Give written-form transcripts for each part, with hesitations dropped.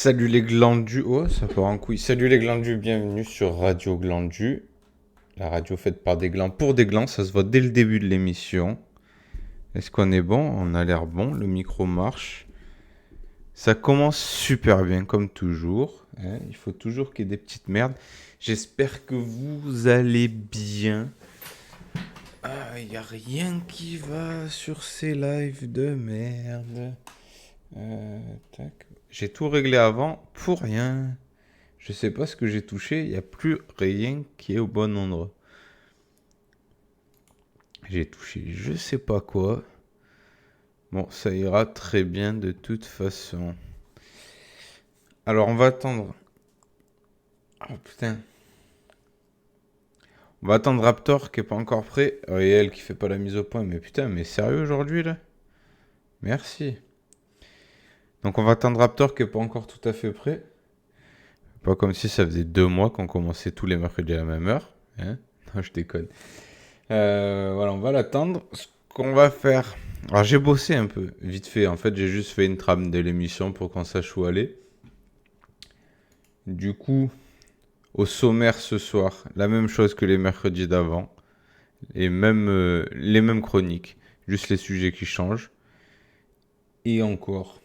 Salut les glandus. Oh, ça part en couille. Salut les glandus, bienvenue sur Radio Glandu. La radio faite par des glands pour des glands, ça se voit dès le début de l'émission. Est-ce qu'on est bon? On a l'air bon, le micro marche. Ça commence super bien, comme toujours. Hein, il faut toujours qu'il y ait des petites merdes. J'espère que vous allez bien. Il n'y a rien qui va sur ces lives de merde. Tac. J'ai tout réglé avant pour rien. Je sais pas ce que j'ai touché. Il n'y a plus rien qui est au bon endroit. J'ai touché je sais pas quoi. Bon, ça ira très bien de toute façon. Alors, on va attendre. Oh putain. On va attendre Raptor qui est pas encore prêt. Et elle qui fait pas la mise au point. Mais putain, mais sérieux aujourd'hui là? Merci. Donc on va attendre Raptor qui est pas encore tout à fait prêt. Pas comme si ça faisait 2 mois qu'on commençait tous les mercredis à la même heure. Hein, Non, je déconne. Voilà, on va l'attendre. Ce qu'on va faire... Alors, j'ai bossé un peu, vite fait. En fait, j'ai juste fait une trame de l'émission pour qu'on sache où aller. Du coup, au sommaire ce soir, la même chose que les mercredis d'avant. Et même, les mêmes chroniques. Juste les sujets qui changent. Et encore.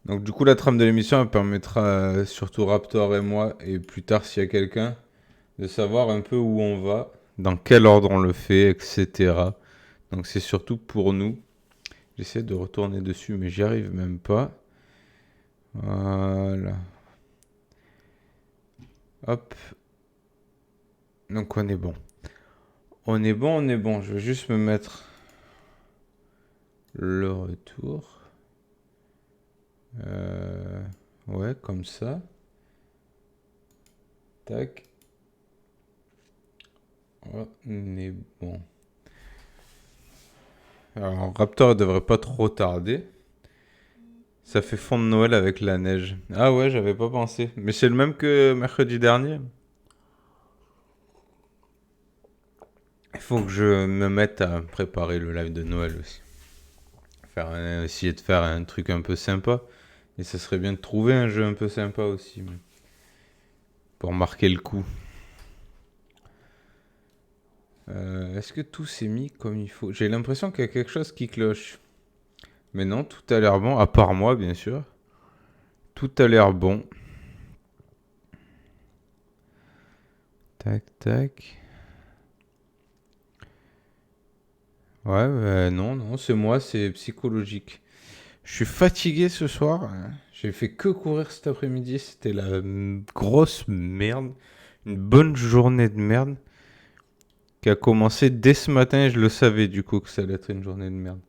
Donc du coup, la trame de l'émission elle permettra surtout Raptor et moi, et plus tard s'il y a quelqu'un, de savoir un peu où on va, dans quel ordre on le fait, etc. Donc c'est surtout pour nous. J'essaie de retourner dessus, mais j'y arrive même pas. Voilà. Hop. Donc on est bon. On est bon, on est bon. Je vais juste me mettre le retour. Ouais, comme ça. Tac. On est bon. Alors, Raptor devrait pas trop tarder. Ça fait fond de Noël avec la neige. Ah ouais, j'avais pas pensé. Mais c'est le même que mercredi dernier. Il faut que je me mette à préparer le live de Noël aussi. Essayer de faire un truc un peu sympa. Et ça serait bien de trouver un jeu un peu sympa aussi. Pour marquer le coup. Est-ce que tout s'est mis comme il faut? J'ai l'impression qu'il y a quelque chose qui cloche. Mais non, tout a l'air bon. À part moi, bien sûr. Tout a l'air bon. Tac, tac. Ouais, non, c'est moi, c'est psychologique. Je suis fatigué ce soir. J'ai fait que courir cet après-midi. C'était la grosse merde. Une bonne journée de merde qui a commencé dès ce matin. Et je le savais du coup que ça allait être une journée de merde.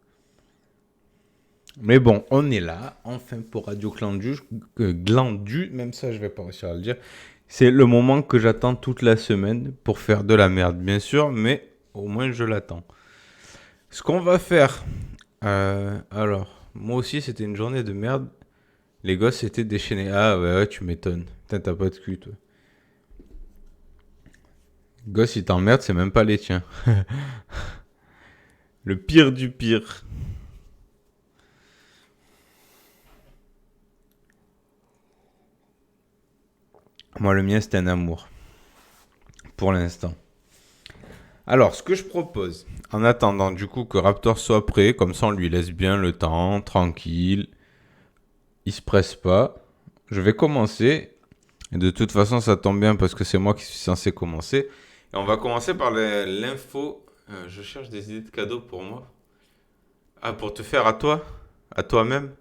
Mais bon, on est là, enfin pour Radio Glandu. Glandu, même ça je vais pas réussir à le dire. C'est le moment que j'attends toute la semaine pour faire de la merde, bien sûr, mais au moins je l'attends. Ce qu'on va faire... alors, moi aussi c'était une journée de merde. Les gosses étaient déchaînés. Ah ouais, tu m'étonnes. Putain, t'as pas de cul, toi. Gosse, il t'emmerde, c'est même pas les tiens. Le pire du pire. Moi, le mien, c'était un amour. Pour l'instant. Alors, ce que je propose, en attendant du coup que Raptor soit prêt, comme ça on lui laisse bien le temps, tranquille, il se presse pas, je vais commencer. Et de toute façon, ça tombe bien parce que c'est moi qui suis censé commencer. Et on va commencer par l'info. Je cherche des idées de cadeaux pour moi. Ah, pour te faire à toi? À toi-même?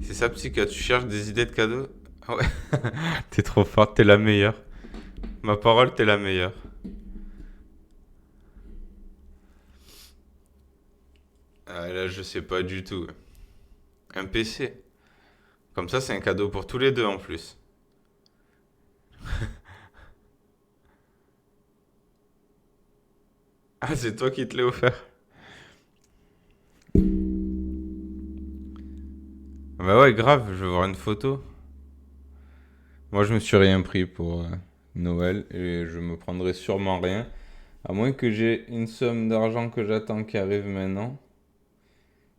C'est ça, Psycha, tu cherches des idées de cadeaux? Ah ouais, t'es trop forte, t'es la meilleure. Ma parole, t'es la meilleure. Ah, là, je sais pas du tout. Un PC. Comme ça, c'est un cadeau pour tous les deux en plus. Ah, c'est toi qui te l'ai offert. Bah ouais, grave, je veux voir une photo. Moi, je me suis rien pris pour Noël et je me prendrai sûrement rien. À moins que j'ai une somme d'argent que j'attends qui arrive maintenant.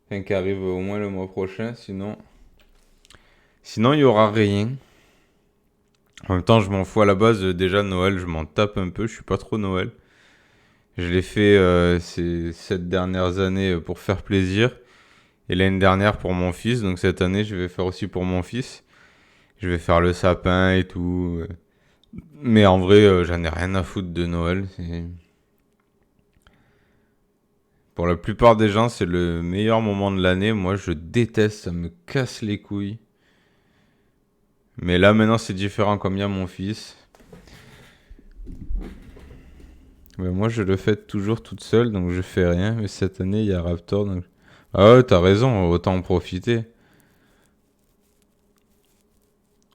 Enfin, qui arrive au moins le mois prochain. Sinon, il y aura rien. En même temps, je m'en fous à la base. Déjà, Noël, je m'en tape un peu. Je suis pas trop Noël. Je l'ai fait ces 7 dernières années pour faire plaisir. Et l'année dernière pour mon fils. Donc cette année, je vais faire aussi pour mon fils. Je vais faire le sapin et tout. Mais en vrai, j'en ai rien à foutre de Noël. Pour la plupart des gens, c'est le meilleur moment de l'année. Moi, je déteste, ça me casse les couilles. Mais là, maintenant, c'est différent comme il y a mon fils. Mais moi, je le fais toujours toute seule, donc je fais rien. Mais cette année, il y a Raptor. Donc... Ah ouais, t'as raison, autant en profiter.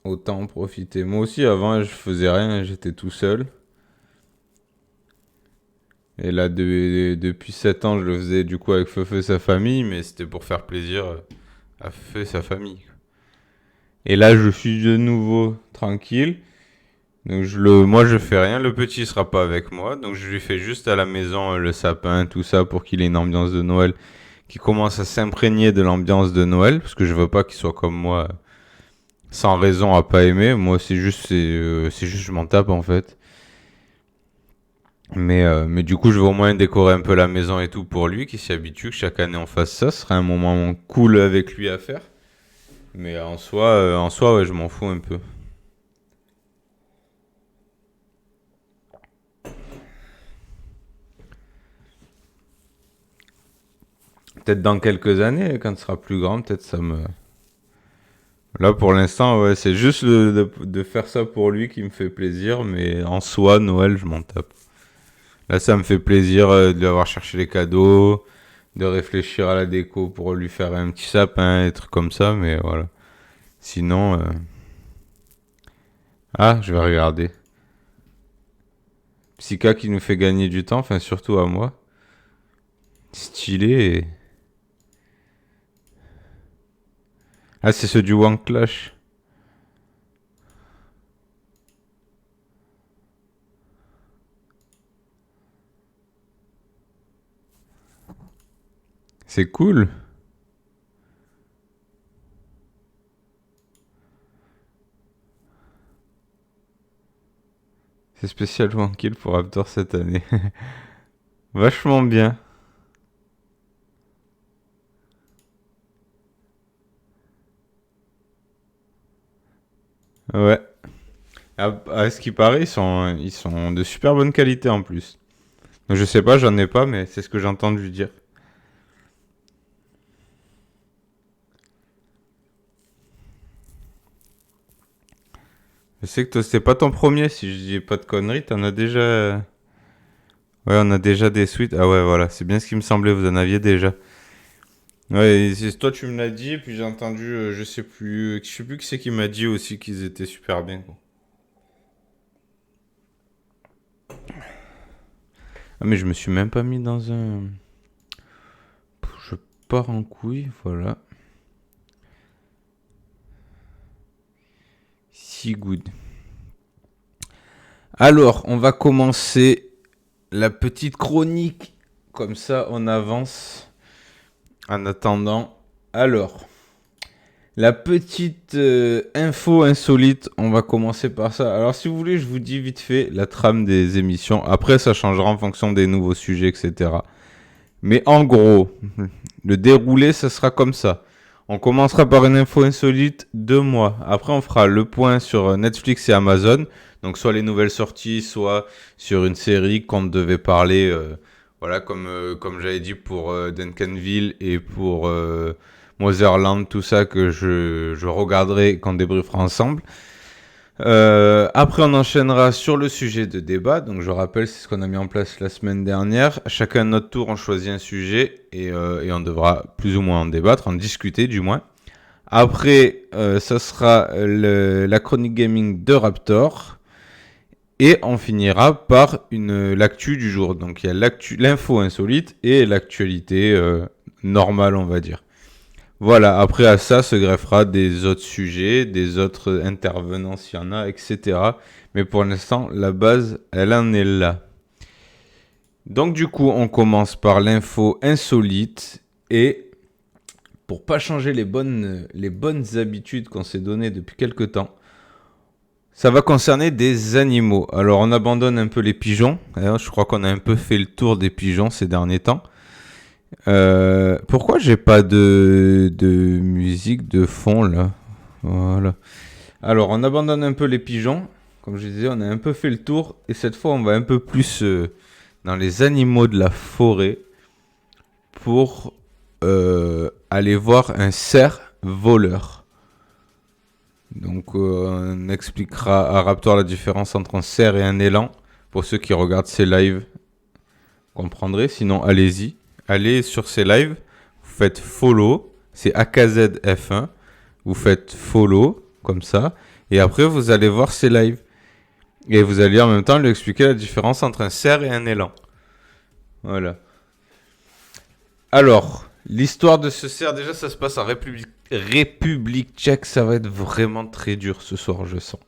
Autant en profiter. Moi aussi, avant, je faisais rien, j'étais tout seul. Et là, depuis 7 ans, je le faisais du coup avec Feufeu et sa famille, mais c'était pour faire plaisir à Feufeu et sa famille. Et là, je suis de nouveau tranquille. Donc moi, je fais rien. Le petit sera pas avec moi. Donc je lui fais juste à la maison le sapin, tout ça, pour qu'il ait une ambiance de Noël qui commence à s'imprégner de l'ambiance de Noël. Parce que je veux pas qu'il soit comme moi, sans raison à pas aimer. Moi, c'est juste, je m'en tape en fait. Mais du coup, je vais au moins décorer un peu la maison et tout pour lui, qui s'y habitue, que chaque année on fasse ça. Ce sera un moment cool avec lui à faire. Mais en soi, ouais, je m'en fous un peu. Peut-être dans quelques années, quand il sera plus grand, peut-être ça me... Là, pour l'instant, ouais, c'est juste de faire ça pour lui qui me fait plaisir, mais en soi, Noël, je m'en tape. Là, ça me fait plaisir de lui avoir cherché les cadeaux, de réfléchir à la déco pour lui faire un petit sapin, des trucs comme ça, mais voilà. Sinon... Ah, je vais regarder. Psyka qui nous fait gagner du temps, enfin surtout à moi. Stylé. Ah, c'est ceux du One Clash. C'est cool. C'est spécialement kill pour Raptor cette année. Vachement bien. Ouais. À ce qui paraît, ils sont de super bonne qualité en plus. Donc, je sais pas, j'en ai pas, mais c'est ce que j'ai entendu dire. Je sais que toi, c'était pas ton premier, si je dis pas de conneries, t'en as déjà... Ouais, on a déjà des suites. Ah ouais, voilà, c'est bien ce qui me semblait, vous en aviez déjà. Ouais, toi tu me l'as dit, puis j'ai entendu, je sais plus qui c'est qui m'a dit aussi qu'ils étaient super bien, quoi. Ah mais je me suis même pas mis dans un... Je pars en couille, voilà. Si good. Alors, on va commencer la petite chronique. Comme ça, on avance. En attendant, alors, la petite info insolite, on va commencer par ça. Alors, si vous voulez, je vous dis vite fait la trame des émissions. Après, ça changera en fonction des nouveaux sujets, etc. Mais en gros, le déroulé, ça sera comme ça. On commencera par une info insolite de moi. Après, on fera le point sur Netflix et Amazon. Donc, soit les nouvelles sorties, soit sur une série qu'on devait parler. Voilà, comme j'avais dit pour Duncanville et pour Motherland, tout ça que je regarderai quand on débriefera ensemble. Après, on enchaînera sur le sujet de débat. Donc, je rappelle, c'est ce qu'on a mis en place la semaine dernière. Chacun notre tour, on choisit un sujet et on devra plus ou moins en débattre, en discuter du moins. Après, ça sera la chronique gaming de Raptor. Et on finira par l'actu du jour. Donc, il y a l'info insolite et l'actualité normale, on va dire. Voilà, après à ça se greffera des autres sujets, des autres intervenants s'il y en a, etc. Mais pour l'instant, la base, elle en est là. Donc du coup, on commence par l'info insolite et pour pas changer les bonnes habitudes qu'on s'est données depuis quelques temps, ça va concerner des animaux. Alors on abandonne un peu les pigeons. Je crois qu'on a un peu fait le tour des pigeons ces derniers temps. Pourquoi j'ai pas de musique de fond là? Voilà. Alors, on abandonne un peu les pigeons. Comme je disais, on a un peu fait le tour. Et cette fois, on va un peu plus dans les animaux de la forêt pour aller voir un cerf voleur. Donc, on expliquera à Raptor la différence entre un cerf et un élan. Pour ceux qui regardent ces lives, vous comprendrez. Sinon, allez-y. Allez sur ces lives. Vous faites follow. C'est AKZF1. Vous faites follow, comme ça. Et après, vous allez voir ces lives. Et vous allez en même temps lui expliquer la différence entre un cerf et un élan. Voilà. Alors, L'histoire de ce cerf, déjà, ça se passe en République tchèque. Ça va être vraiment très dur ce soir, je sens.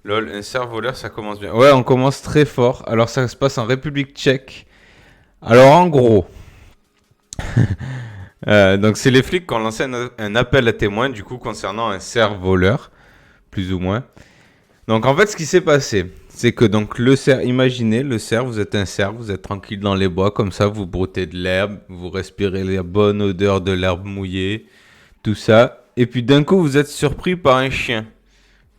Lol, un cerf voleur, ça commence bien. Ouais, on commence très fort. Alors, ça se passe en République tchèque. Alors, en gros, donc c'est les flics qui ont lancé un appel à témoins, du coup, concernant un cerf voleur, plus ou moins. Donc, en fait, ce qui s'est passé, c'est que donc le cerf, imaginez le cerf, vous êtes un cerf, vous êtes tranquille dans les bois, comme ça, vous broutez de l'herbe, vous respirez la bonne odeur de l'herbe mouillée, tout ça. Et puis d'un coup, vous êtes surpris par un chien.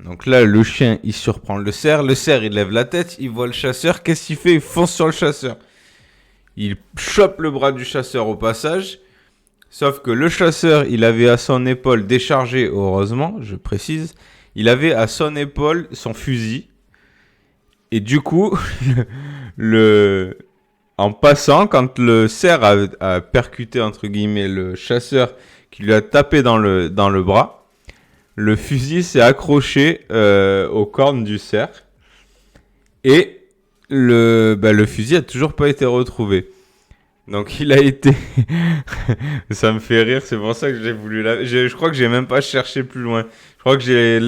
Donc là, le chien, il surprend le cerf, il lève la tête, il voit le chasseur, qu'est-ce qu'il fait? Il fonce sur le chasseur. Il chope le bras du chasseur au passage, sauf que le chasseur, il avait à son épaule déchargé, heureusement, je précise, il avait à son épaule son fusil. Et du coup, le, en passant, quand le cerf a percuté, entre guillemets, le chasseur qui lui a tapé dans le bras, le fusil s'est accroché aux cornes du cerf. Et le fusil a toujours pas été retrouvé. Donc il a été... Ça me fait rire, c'est pour ça que j'ai voulu... Je crois que j'ai même pas cherché plus loin. Je crois que j'ai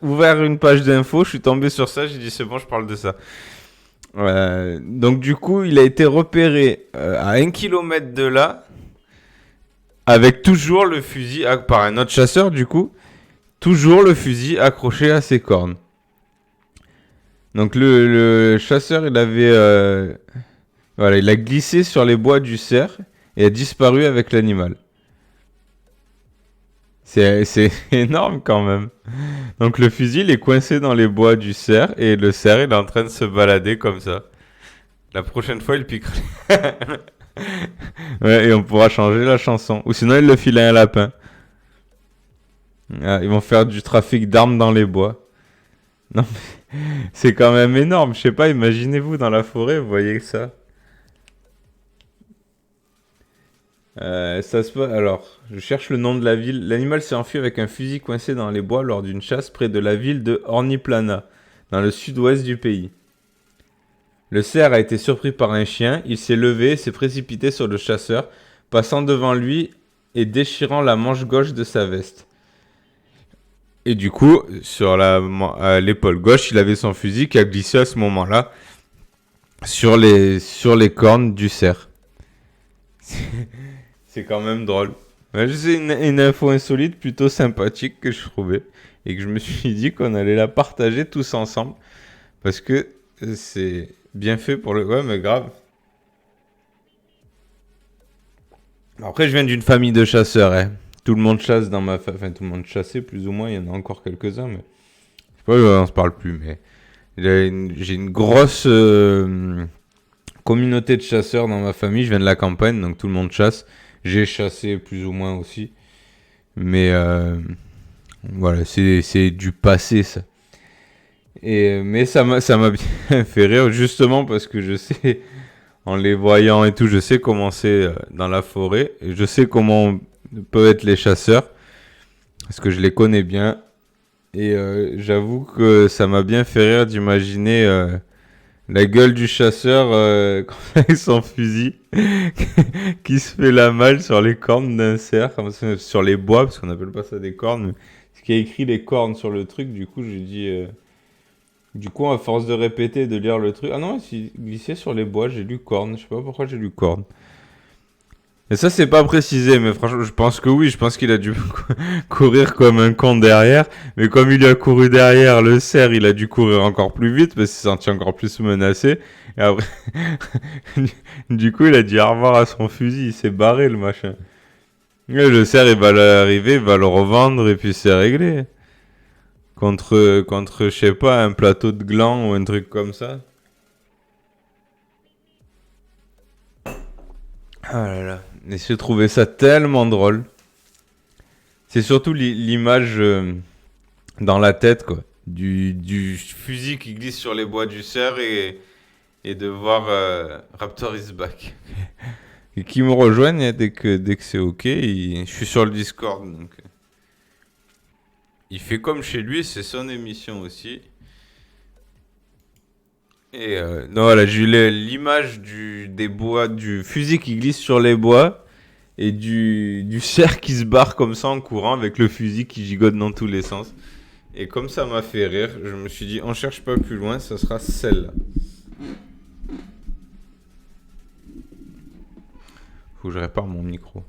ouvert une page d'infos, je suis tombé sur ça, j'ai dit c'est bon, je parle de ça. Donc du coup, il a été repéré à 1 kilomètre de là, avec toujours le fusil, par un autre chasseur du coup, toujours le fusil accroché à ses cornes. Donc le chasseur, il avait... voilà, il a glissé sur les bois du cerf et a disparu avec l'animal. C'est énorme quand même. Donc le fusil, il est coincé dans les bois du cerf et le cerf, il est en train de se balader comme ça. La prochaine fois, il piquera. Ouais, et on pourra changer la chanson. Ou sinon, il le file à un lapin. Ah, ils vont faire du trafic d'armes dans les bois. Non, mais c'est quand même énorme. Je sais pas, imaginez-vous dans la forêt, vous voyez ça. Ça se passe. Alors, je cherche le nom de la ville. L'animal s'est enfui avec un fusil coincé dans les bois lors d'une chasse près de la ville de Orniplana, dans le sud-ouest du pays. Le cerf a été surpris par un chien. Il s'est levé et s'est précipité sur le chasseur, passant devant lui et déchirant la manche gauche de sa veste. Et du coup, sur l'épaule gauche, il avait son fusil qui a glissé à ce moment-là sur les cornes du cerf. C'est quand même drôle. Ouais, c'est une info insolite plutôt sympathique que je trouvais. Et que je me suis dit qu'on allait la partager tous ensemble. Parce que c'est bien fait pour le... Ouais, mais grave. Après, je viens d'une famille de chasseurs. Hein. Tout le monde chasse dans ma famille. Enfin, tout le monde chassait plus ou moins. Il y en a encore quelques-uns. Mais... Je sais pas, on se parle plus. Mais j'ai une grosse communauté de chasseurs dans ma famille. Je viens de la campagne. Donc tout le monde chasse. J'ai chassé plus ou moins aussi. Mais voilà, c'est du passé ça. Mais ça m'a bien fait rire justement parce que je sais, en les voyant et tout, je sais comment c'est dans la forêt. Et je sais comment peuvent être les chasseurs parce que je les connais bien. Et j'avoue que ça m'a bien fait rire d'imaginer la gueule du chasseur avec son fusil qui se fait la malle sur les cornes d'un cerf, comme ça, sur les bois, parce qu'on appelle pas ça des cornes. Mais ce qui a écrit les cornes sur le truc, du coup, j'ai dit... Du coup, à force de répéter, de lire le truc... Ah non, il glissait sur les bois, j'ai lu corne. Je sais pas pourquoi j'ai lu corne. Et ça, c'est pas précisé, mais franchement, je pense que oui. Je pense qu'il a dû courir comme un con derrière. Mais comme il a couru derrière, le cerf, il a dû courir encore plus vite parce qu'il s'est senti encore plus menacé. Et après, du coup, il a dit au revoir à son fusil. Il s'est barré, le machin. Et le cerf, il va l'arriver, il va le revendre et puis c'est réglé. Contre, je sais pas, un plateau de gland ou un truc comme ça. Ah là là. Et j'ai trouvé ça tellement drôle. C'est surtout l'image dans la tête, quoi. Du fusil qui glisse sur les bois du cerf et de voir Raptor is back. Et qui me rejoignent dès que c'est ok. Je suis sur le Discord, donc... Il fait comme chez lui, c'est son émission aussi. Et non, voilà, j'ai eu l'image des bois, du fusil qui glisse sur les bois et du cerf qui se barre comme ça en courant avec le fusil qui gigote dans tous les sens. Et comme ça m'a fait rire, je me suis dit, on cherche pas plus loin, ça sera celle-là. Faut que je répare mon micro.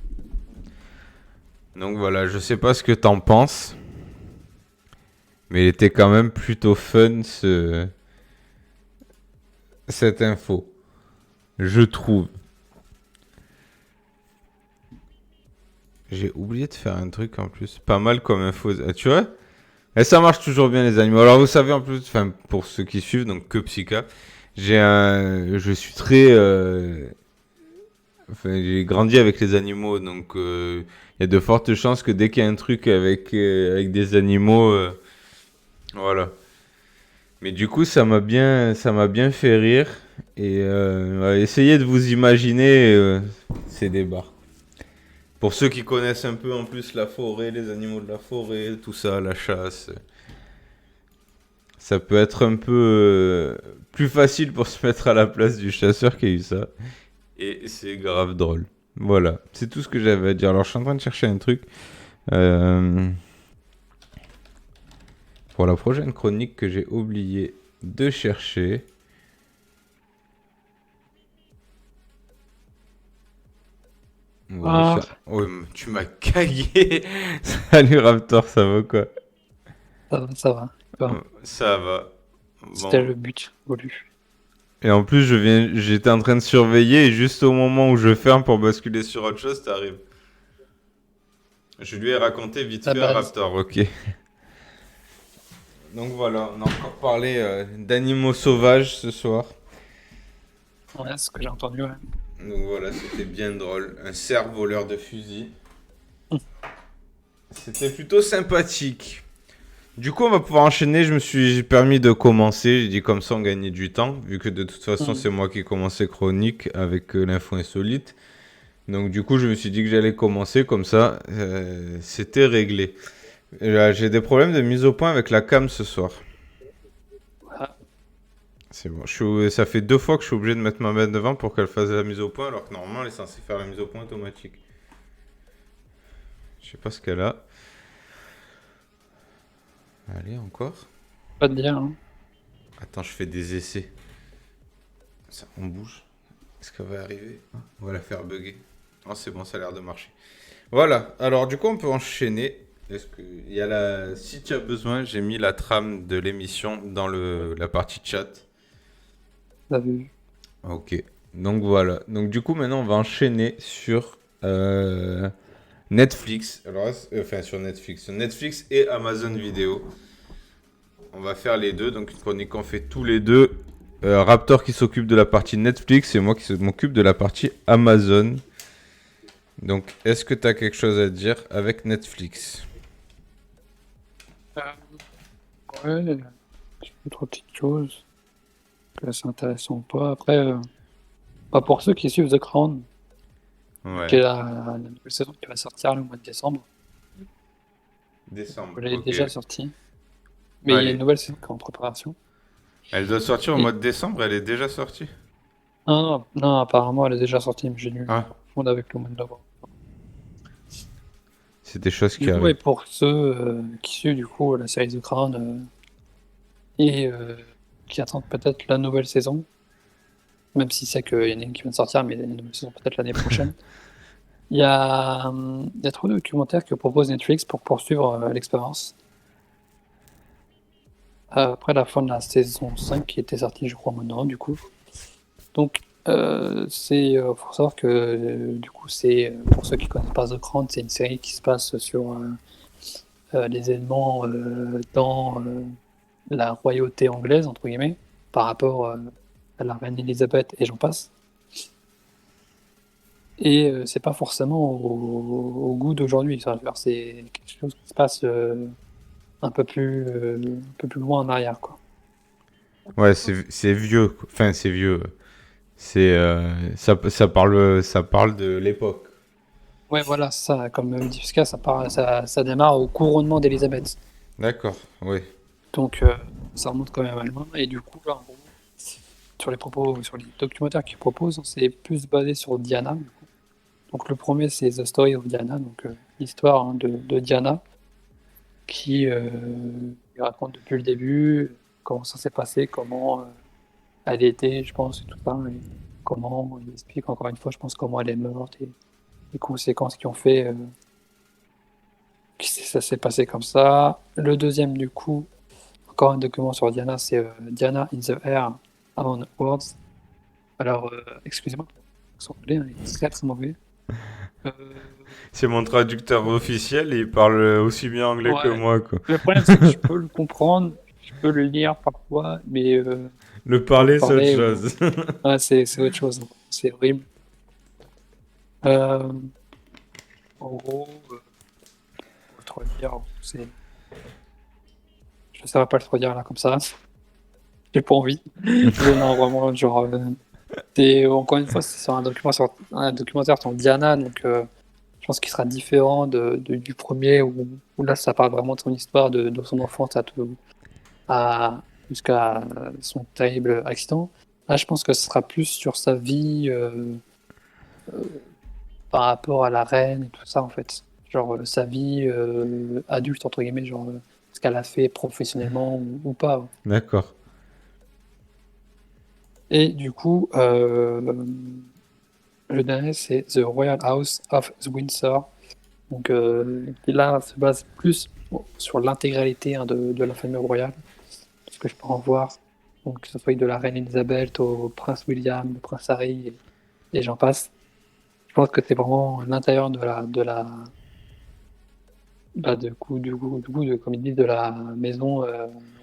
Donc voilà, je sais pas ce que t'en penses, mais il était quand même plutôt fun cette info, je trouve. J'ai oublié de faire un truc en plus, pas mal comme info. Tu vois? Et ça marche toujours bien les animaux. Alors vous savez en plus, enfin pour ceux qui suivent, donc que Psycha, je suis très, enfin j'ai grandi avec les animaux, donc il y a de fortes chances que dès qu'il y a un truc avec des animaux, voilà. Mais du coup ça m'a bien fait rire et essayez de vous imaginer ces débats. Pour ceux qui connaissent un peu en plus la forêt, les animaux de la forêt, tout ça, la chasse. Ça peut être un peu plus facile pour se mettre à la place du chasseur qui a eu ça. Et c'est grave drôle. Voilà, c'est tout ce que j'avais à dire. Alors je suis en train de chercher un truc euh, pour la prochaine chronique que j'ai oublié de chercher. Ouais, Ah, ouais, tu m'as cagué. Salut Raptor, ça va quoi? ça va, ça va. Bon, Ça va. c'était Bon. le but voulu. Et en plus, j'étais en train de surveiller et juste au moment où je ferme pour basculer sur autre chose, t'arrives. Je lui ai raconté vite La fait à base. Raptor, ok. Donc voilà, on a encore parlé d'animaux sauvages ce soir. Ouais, c'est ce que j'ai entendu, ouais. Donc voilà, c'était bien drôle. Un cerf voleur de fusil. C'était plutôt sympathique. Du coup, on va pouvoir enchaîner. J'ai permis de commencer. J'ai dit comme ça, on gagnait du temps. Vu que de toute façon, c'est Mhm. moi qui ai commencé chronique avec l'info insolite. Donc du coup, je me suis dit que j'allais commencer comme ça. C'était réglé. J'ai des problèmes de mise au point avec la cam ce soir. Ah, C'est bon. Ça fait 2 fois que je suis obligé de mettre ma main devant pour qu'elle fasse la mise au point, alors que normalement elle est censée faire la mise au point automatique. Je sais pas ce qu'elle a. Allez, encore. pas de dire, hein. Attends, je fais des essais. Ça, on bouge. Est-ce qu'elle va arriver? On va la faire bugger. Oh, c'est bon, ça a l'air de marcher. Voilà. Alors, du coup, on peut enchaîner. Est-ce que il y a la... Si tu as besoin, j'ai mis la trame de l'émission dans la partie chat. T'as vu. Ok. Donc voilà. Donc du coup, maintenant, on va enchaîner sur Netflix. Alors, enfin, sur Netflix et Amazon Vidéo. On va faire les deux. Donc, une chronique qu'on fait tous les deux. Raptor qui s'occupe de la partie Netflix et moi qui m'occupe de la partie Amazon. Donc, est-ce que tu as quelque chose à dire avec Netflix? Euh, ouais, j'ai deux, trois petites choses que c'est intéressant ou pas. Après, pas pour ceux qui suivent The Crown, qui Ouais. est la nouvelle saison qui va sortir le mois de décembre. Décembre, Elle est ok. déjà sortie. Mais il y a une Allez. nouvelle saison qui est en préparation. Elle doit sortir au mois Et de décembre, elle est déjà sortie. non, non, non, apparemment elle est déjà sortie, mais j'ai dû Ah, confondre avec le mois de novembre. c'est des choses qui Du coup, ouais, arrivent. pour ceux qui suivent du coup la série The Crown et qui attendent peut-être la nouvelle saison, même si c'est qu'il y en a une qui vient de sortir, mais la nouvelle saison peut-être l'année prochaine. Il y a trop de documentaires que propose Netflix pour poursuivre l'expérience. Après la fin de la saison 5 qui était sortie, je crois, maintenant, du coup. Donc, faut savoir que, du coup, pour ceux qui connaissent pas The Crown, c'est une série qui se passe sur les événements dans la royauté anglaise, entre guillemets, par rapport à la reine Elisabeth et j'en passe. Et c'est pas forcément au goût d'aujourd'hui. C'est quelque chose qui se passe un peu plus loin en arrière, quoi. Ouais, c'est vieux, quoi. Enfin, c'est vieux. Ça parle de l'époque. Ouais, voilà, ça, comme dit Fisca, ça démarre au couronnement d'Elisabeth. D'accord, oui. Donc, ça remonte quand même à loin. Et du coup, là, en gros, sur les documentaires qu'ils proposent, c'est plus basé sur Diana, du coup. Donc le premier, c'est The Story of Diana, donc l'histoire de Diana, qui raconte depuis le début comment ça s'est passé, comment elle était, je pense, et tout ça, et comment il explique encore une fois, je pense, comment elle est morte et les conséquences qui ont fait que ça s'est passé comme ça. Le deuxième, du coup, encore un document sur Diana, c'est Diana in the Air Among Words. Alors, excusez-moi, son anglais, hein, il est très très mauvais. Euh, C'est mon traducteur officiel et il parle aussi bien anglais que ouais, moi, quoi. le problème, c'est que je peux le comprendre, je peux le lire parfois, mais Le pour le parler, c'est autre parler, chose. ouais, c'est autre chose, hein. C'est horrible. Euh, En gros, pour le traduire, c'est... Je ne saurais pas le traduire là comme ça. J'ai pas envie. Mais non, vraiment, genre, encore une fois, c'est sur un documentaire sur Diana, donc je pense qu'il sera différent du premier, où là, ça parle vraiment de son histoire, de son enfance jusqu'à son terrible accident. Là, je pense que ce sera plus sur sa vie par rapport à la reine et tout ça, en fait. Genre, sa vie adulte, entre guillemets, genre, ce qu'elle a fait professionnellement ou pas. D'accord. Et du coup, le dernier, c'est The Royal House of Windsor. Donc, qui là se base plus sur l'intégralité, hein, de la famille royale, ce que je peux en voir. Donc, que ce soit de la reine Elisabeth au prince William, le prince Harry, et j'en passe. Je pense que c'est vraiment l'intérieur bah, comme ils disent, de la maison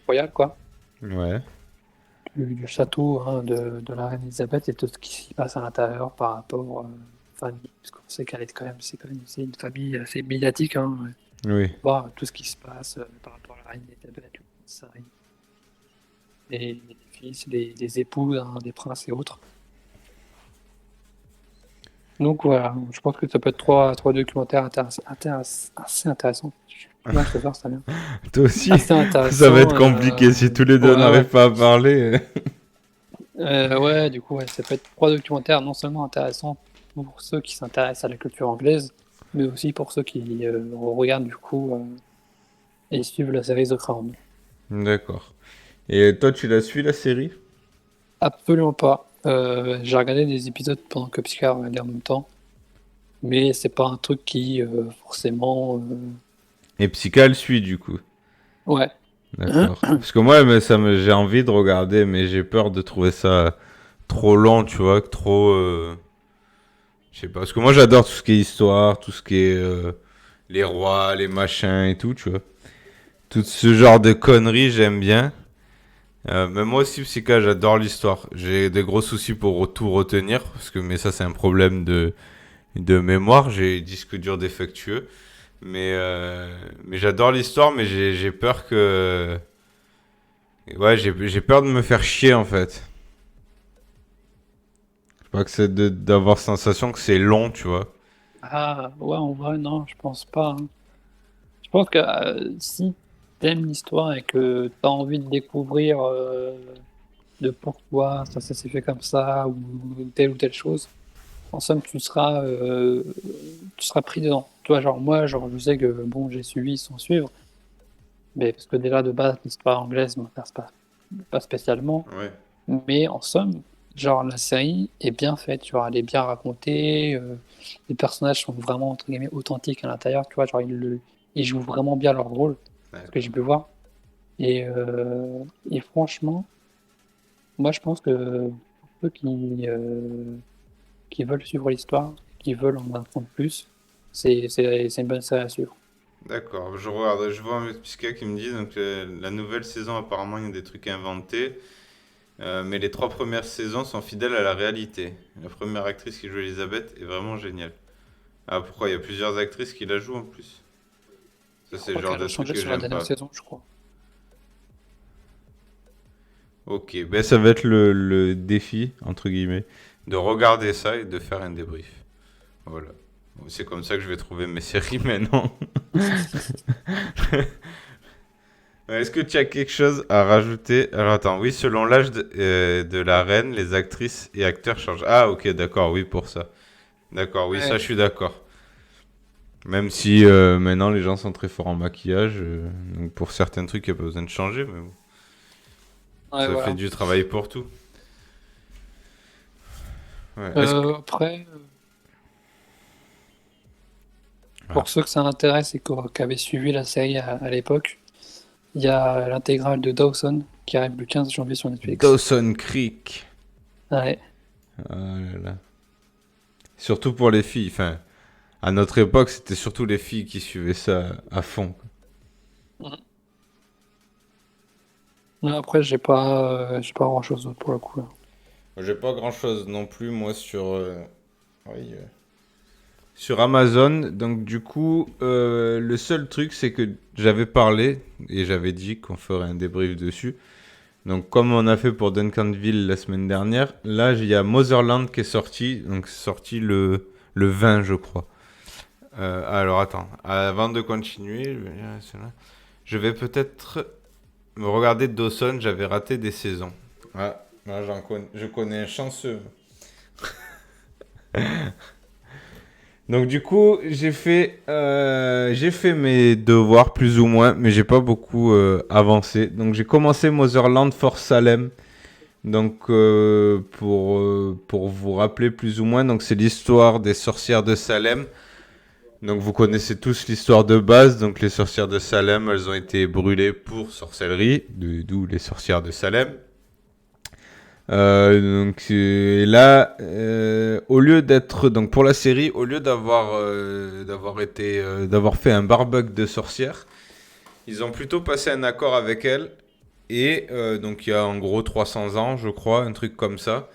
royale, quoi. Ouais. Du château, hein, de la reine Elisabeth et tout ce qui s'y passe à l'intérieur par rapport famille. Parce qu'on sait qu'elle est c'est une famille assez médiatique, hein, ouais. Oui. Voir tout ce qui se passe par rapport à la reine Elisabeth, le prince Harry, les fils, les épouses, hein, des princes et autres. Donc voilà, je pense que ça peut être trois documentaires assez intéressants. Non, je te faire ça bien. Toi aussi, Assez ça va être intéressant. compliqué si tous les deux Ouais, n'arrivent ouais. pas à parler. Ouais, du coup, ouais, ça peut être trois documentaires non seulement intéressants pour ceux qui s'intéressent à la culture anglaise, mais aussi pour ceux qui regardent du coup et suivent la série The Crown. D'accord. Et toi, tu la suis, la série? Absolument pas. J'ai regardé des épisodes pendant que Picard regardait en même temps, mais c'est pas un truc qui forcément. Et Psycha le suit, du coup. Ouais. D'accord. Parce que moi, j'ai envie de regarder, mais j'ai peur de trouver ça trop lent, tu vois, trop... Je sais pas. Parce que moi, j'adore tout ce qui est histoire, tout ce qui est les rois, les machins et tout, tu vois. Tout ce genre de conneries, j'aime bien. Mais moi aussi, Psycha, j'adore l'histoire. J'ai des gros soucis pour tout retenir, mais ça, c'est un problème de mémoire. J'ai disque dur défectueux. Mais j'adore l'histoire, mais j'ai peur que... Ouais, j'ai peur de me faire chier, en fait. Je sais pas que c'est d'avoir sensation que c'est long, tu vois. Ah, ouais, en vrai, non, je pense pas, hein. Je pense que si t'aimes l'histoire et que t'as envie de découvrir de pourquoi ça s'est fait comme ça ou telle chose, en somme, tu seras pris dedans. Tu vois, genre, moi, genre, je sais que, bon, j'ai suivi sans suivre, mais parce que déjà, de base, l'histoire anglaise m'intéresse pas spécialement, Ouais. mais en somme, genre, la série est bien faite, tu vois, elle est bien racontée, les personnages sont vraiment, entre guillemets, authentiques à l'intérieur, tu vois, genre, ils jouent vraiment bien leur rôle, ce que j'ai D'accord. pu voir, et franchement, moi, je pense que pour ceux qui veulent suivre l'histoire, qui veulent en apprendre plus, c'est une bonne série à suivre. D'accord, je regarde, je vois un Psycha qui me dit, donc la nouvelle saison, apparemment, il y a des trucs inventés. Mais les trois premières saisons sont fidèles à la réalité. La première actrice qui joue Elisabeth est vraiment géniale. Ah, pourquoi? Il y a plusieurs actrices qui la jouent en plus. Ça, Je c'est le crois genre qu'elle de a truc changé que sur la j'aime dernière pas. saison, je crois. Ok, ben ça va être le défi, entre guillemets, de regarder ça et de faire un débrief. Voilà. C'est comme ça que je vais trouver mes séries maintenant. Est-ce que tu as quelque chose à rajouter? Alors attends, oui, selon l'âge de la reine, les actrices et acteurs changent. Ah, ok, d'accord, oui, pour ça. D'accord, oui, ça Ouais, je suis d'accord. Même si maintenant les gens sont très forts en maquillage, donc pour certains trucs il n'y a pas besoin de changer, mais bon, ouais, ça fait voilà. du travail pour tout. Ouais. Après, Ah. pour ceux que ça intéresse et qui avaient suivi la série à l'époque, il y a l'intégrale de Dawson qui arrive le 15 janvier sur Netflix. Dawson Creek. Ouais. Ah là là. Surtout pour les filles. Enfin, à notre époque, c'était surtout les filles qui suivaient ça à fond. Mhm. Non, après, j'ai pas grand-chose d'autre pour le coup, là. J'ai pas grand chose non plus, moi, sur, oui, sur Amazon. Donc, du coup, le seul truc, c'est que j'avais parlé et j'avais dit qu'on ferait un débrief dessus. Donc, comme on a fait pour Duncanville la semaine dernière, là, il y a Motherland qui est sorti. Donc, c'est sorti le 20, je crois. Alors, attends. Avant de continuer, je vais peut-être me regarder Dawson. J'avais raté des saisons. Ah, là, je connais un chanceux. Donc, du coup, j'ai fait mes devoirs plus ou moins, mais j'ai pas beaucoup avancé. Donc, j'ai commencé Motherland for Salem. Donc, pour vous rappeler plus ou moins, donc c'est l'histoire des sorcières de Salem. Donc, vous connaissez tous l'histoire de base. Donc, les sorcières de Salem, elles ont été brûlées pour sorcellerie, d'où les sorcières de Salem. Là, au lieu d'être donc pour la série, au lieu d'avoir fait un barbecue de sorcières, ils ont plutôt passé un accord avec elles. Et donc, il y a en gros 300 ans, je crois, un truc comme ça.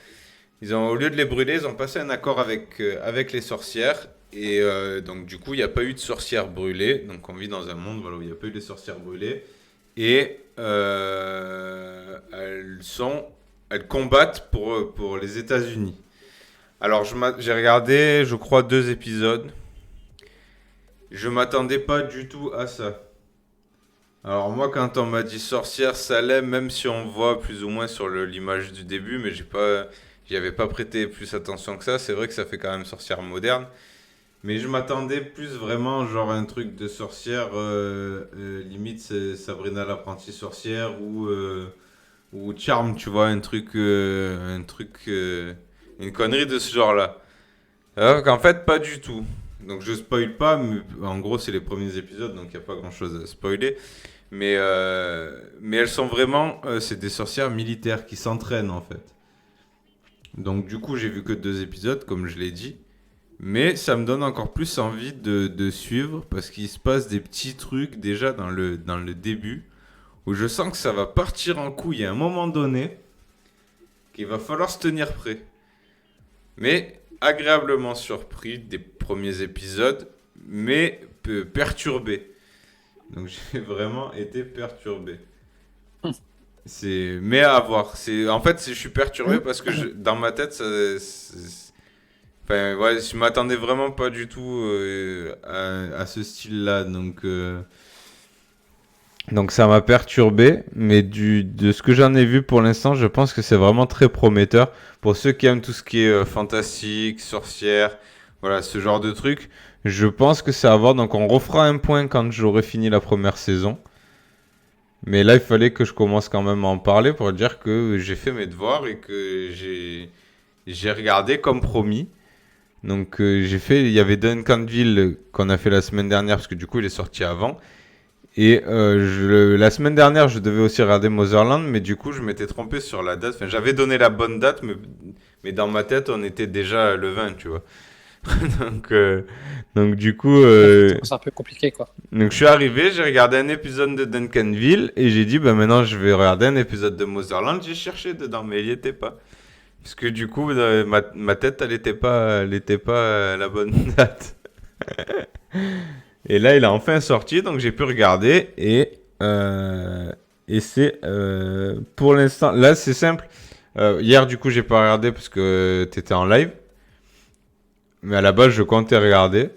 Au lieu de les brûler, ils ont passé un accord avec les sorcières. Et donc, du coup, il n'y a pas eu de sorcières brûlées. Donc, on vit dans un monde voilà, où il n'y a pas eu de sorcières brûlées. Et elles combattent pour les États-Unis. Alors, j'ai regardé, je crois, 2 épisodes. Je m'attendais pas du tout à ça. Alors moi, quand on m'a dit sorcière Salem, même si on voit plus ou moins sur l'image du début, mais j'y avais pas prêté plus attention que ça. C'est vrai que ça fait quand même sorcière moderne, mais je m'attendais plus vraiment genre un truc de sorcière, limite c'est Sabrina l'apprentie sorcière ou Charm, tu vois, une connerie de ce genre-là. Alors qu'en fait, pas du tout. Donc je spoil pas, mais en gros c'est les premiers épisodes, donc il n'y a pas grand-chose à spoiler. Mais elles sont vraiment, c'est des sorcières militaires qui s'entraînent en fait. Donc du coup, j'ai vu que 2 épisodes, comme je l'ai dit. Mais ça me donne encore plus envie de suivre parce qu'il se passe des petits trucs déjà dans le début où je sens que ça va partir en couille à un moment donné qu'il va falloir se tenir prêt. Mais agréablement surpris des premiers épisodes, mais perturbé. Donc j'ai vraiment été perturbé. Mais à voir. En fait, je suis perturbé parce que dans ma tête, enfin, ouais, je m'attendais vraiment pas du tout à ce style-là. Donc ça m'a perturbé, mais de ce que j'en ai vu pour l'instant, je pense que c'est vraiment très prometteur. Pour ceux qui aiment tout ce qui est fantastique, sorcière, voilà, ce genre de trucs, je pense que c'est à voir. Donc on refera un point quand j'aurai fini la première saison. Mais là, il fallait que je commence quand même à en parler pour dire que j'ai fait mes devoirs et que j'ai regardé comme promis. Donc il y avait Duncanville qu'on a fait la semaine dernière parce que du coup il est sorti avant. Et la semaine dernière je devais aussi regarder Motherland, mais du coup je m'étais trompé sur la date. Enfin, j'avais donné la bonne date, mais dans ma tête on était déjà le 20, tu vois. donc, euh, donc du coup, C'est un peu compliqué, quoi. donc je suis arrivé, j'ai regardé un épisode de Duncanville et j'ai dit bah maintenant je vais regarder un épisode de Motherland. J'ai cherché dedans, mais il n'y était pas. Parce que du coup, ma tête, elle était pas la bonne date. Et là, il a enfin sorti, donc j'ai pu regarder. Et c'est pour l'instant, là, c'est simple. Hier, du coup, j'ai pas regardé parce que t'étais en live. Mais à la base, je comptais regarder.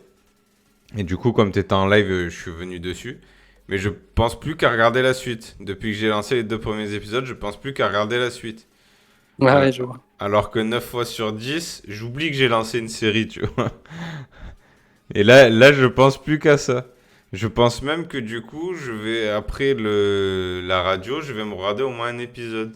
Et du coup, comme t'étais en live, je suis venu dessus. Mais je pense plus qu'à regarder la suite. Depuis que j'ai lancé les 2 premiers épisodes, je pense plus qu'à regarder la suite. Ouais, Alors, ouais, je vois. alors que 9 fois sur 10, j'oublie que j'ai lancé une série, tu vois. Et là, je pense plus qu'à ça. Je pense même que du coup, je vais, après la radio, je vais me regarder au moins un épisode.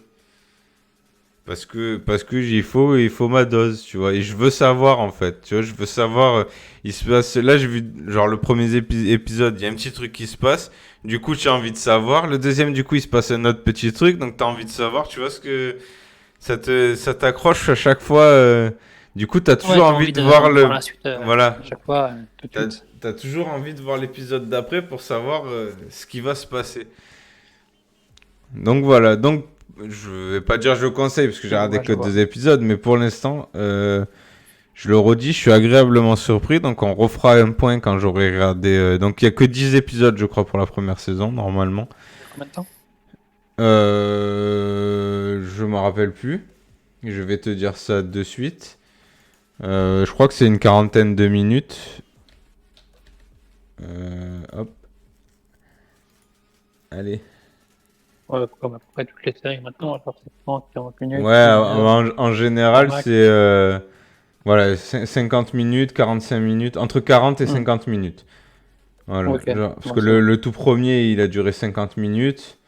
Parce que il faut ma dose, tu vois. Et je veux savoir, en fait. Tu vois, je veux savoir. Il se passe. Là, j'ai vu, genre, le premier épisode, il y a un petit truc qui se passe. Du coup, tu as envie de savoir. Le deuxième, du coup, il se passe un autre petit truc. Donc, tu as envie de savoir. Tu vois ce que. Ça t'accroche à chaque fois. Du coup, tu as Ouais, toujours t'as envie envie de voir de voir le. la suite Voilà. à chaque fois, tout de suite. T'as toujours envie de voir l'épisode d'après pour savoir ce qui va se passer. Donc voilà, donc je vais pas dire je le conseille parce que j'ai regardé Ouais, que je vois. 2 épisodes, mais pour l'instant, je le redis, je suis agréablement surpris. Donc on refera un point quand j'aurai regardé. Donc il y a que 10 épisodes, je crois, pour la première saison normalement. Combien de temps? Je me rappelle plus. Je vais te dire ça de suite. Je crois que c'est une quarantaine de minutes. Hop, allez. Ouais, comme à peu près toutes les séries maintenant, genre c'est 30, 40 minutes, Ouais, une heure, en grand général, c'est max. voilà, 50 minutes, 45 minutes, entre 40 et Hmm. 50 minutes. Voilà, Ok, parce que bon, ça va. le tout premier, il a duré 50 minutes.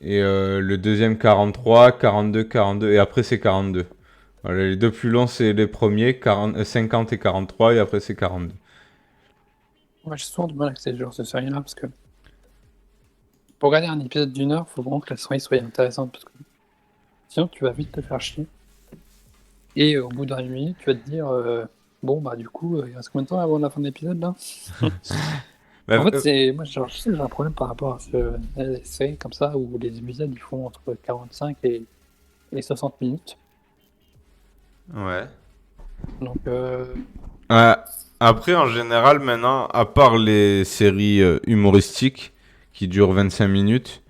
Et le deuxième, 43, 42, 42. Et après, c'est 42. Voilà, les deux plus longs, c'est les premiers, 40, 50 et 43. Et après, c'est 42. Moi, j'ai souvent du mal avec ces genres de séries-là, parce que pour regarder un épisode d'une heure, faut vraiment que la série soit intéressante, parce que sinon tu vas vite te faire chier. Et au bout d'une minute, tu vas te dire, bon, bah du coup, il reste combien de temps avant la fin de l'épisode là? Bah, En fait, c'est moi, genre, je sais que j'ai un problème par rapport à des séries comme ça où les épisodes ils font entre 45 et 60 minutes. ouais. Donc, Euh, Après, en général, maintenant, à part les séries humoristiques qui durent 25 minutes,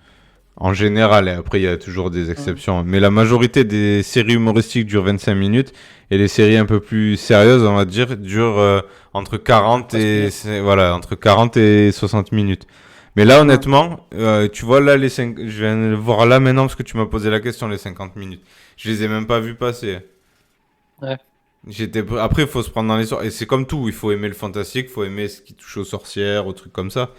en général, et après il y a toujours des hum, exceptions, mais la majorité des séries humoristiques durent 25 minutes et les séries un peu plus sérieuses, on va dire, durent entre 40 presque une et heure. voilà, entre 40 et 60 minutes. Mais là Hum, honnêtement, tu vois là je viens de le voir là maintenant parce que tu m'as posé la question les 50 minutes. Je les ai même pas vus passer. ouais, Après il faut se prendre dans les sorts et c'est comme tout, il faut aimer le fantastique, il faut aimer ce qui touche aux sorcières, aux trucs comme ça.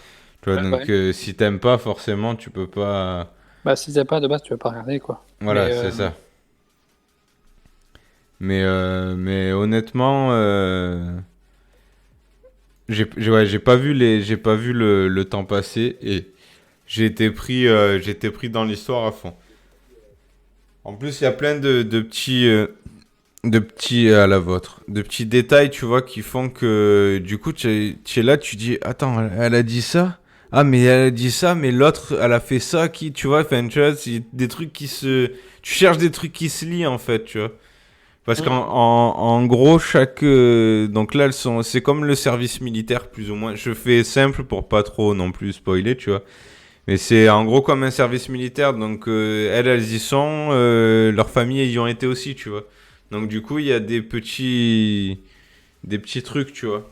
Tu vois ouais, donc ouais. si t'aimes pas forcément, tu peux pas. Bah, si t'as pas de base, tu vas pas regarder quoi. Voilà, Mais c'est ça. Mais honnêtement, ouais, j'ai pas vu le temps passer et j'ai été pris dans l'histoire à fond. En plus, il y a plein de petits à la vôtre, de petits détails, tu vois, qui font que du coup, tu es là, tu dis, attends, elle a dit ça? Ah, mais elle a dit ça, mais l'autre, elle a fait ça, qui, tu vois, enfin, tu vois, c'est des trucs tu cherches des trucs qui se lient en fait, tu vois. Parce hum, en gros, donc là, c'est comme le service militaire, plus ou moins. Je fais simple pour pas trop non plus spoiler, tu vois. Mais c'est en gros comme un service militaire. Donc, elles y sont. Leurs familles y ont été aussi, tu vois. Donc, du coup, il y a des petits trucs, tu vois.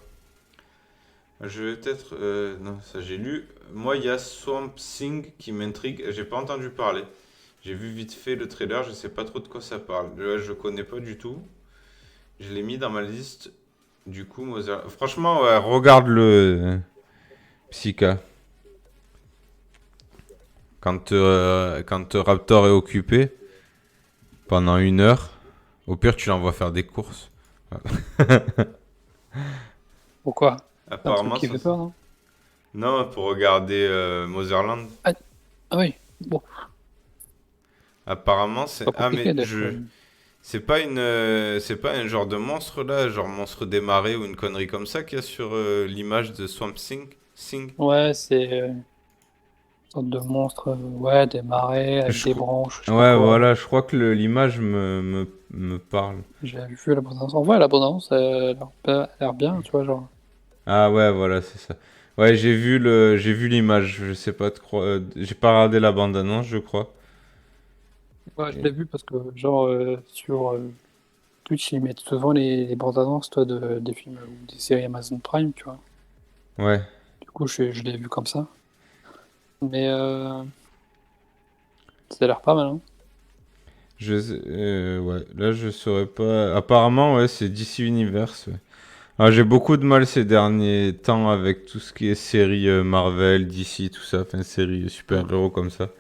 Je vais peut-être. Non, ça j'ai lu. Moi, il y a Swamp Thing qui m'intrigue. J'ai pas entendu parler. J'ai vu vite fait le trailer, je sais pas trop de quoi ça parle. Là, je connais pas du tout. Je l'ai mis dans ma liste. Du coup, Mozart. Franchement, ouais, regarde le Psycha. Quand Raptor est occupé pendant 1 heure, au pire, tu l'envoies faire des courses. pourquoi? C'est un truc Apparemment, qui ça. fait peur, non? Non, pour regarder Motherland. Ah, ah oui, bon, Apparemment, c'est c'est. pas Ah, mais compliqué d'être. je. C'est pas un genre de monstre là, genre monstre des marais ou une connerie comme ça qu'il y a sur l'image de Swamp Thing. Thing. Ouais, c'est une sorte de monstre, ouais, des marais avec Je des crois. branches, je sais pas Ouais, quoi. voilà, je crois que l'image me parle. J'ai vu l'abondance. En vrai, l'abondance, elle a l'air bien, tu vois, genre. Ah ouais, voilà, c'est ça. Ouais, j'ai vu l'image. Je sais pas j'ai pas regardé la bande-annonce, je crois. Ouais, je Et- l'ai vu parce que, genre, sur Twitch, ils mettent souvent les bandes annonces, toi, des films ou des séries Amazon Prime, tu vois. Ouais. Du coup, je l'ai vu comme ça. Mais ça a l'air pas mal, hein. Ouais, là je saurais pas. Apparemment, ouais, c'est DC Universe. Ouais. Ah, j'ai beaucoup de mal ces derniers temps avec tout ce qui est séries Marvel, DC, tout ça, enfin séries Mm. super-héros comme ça.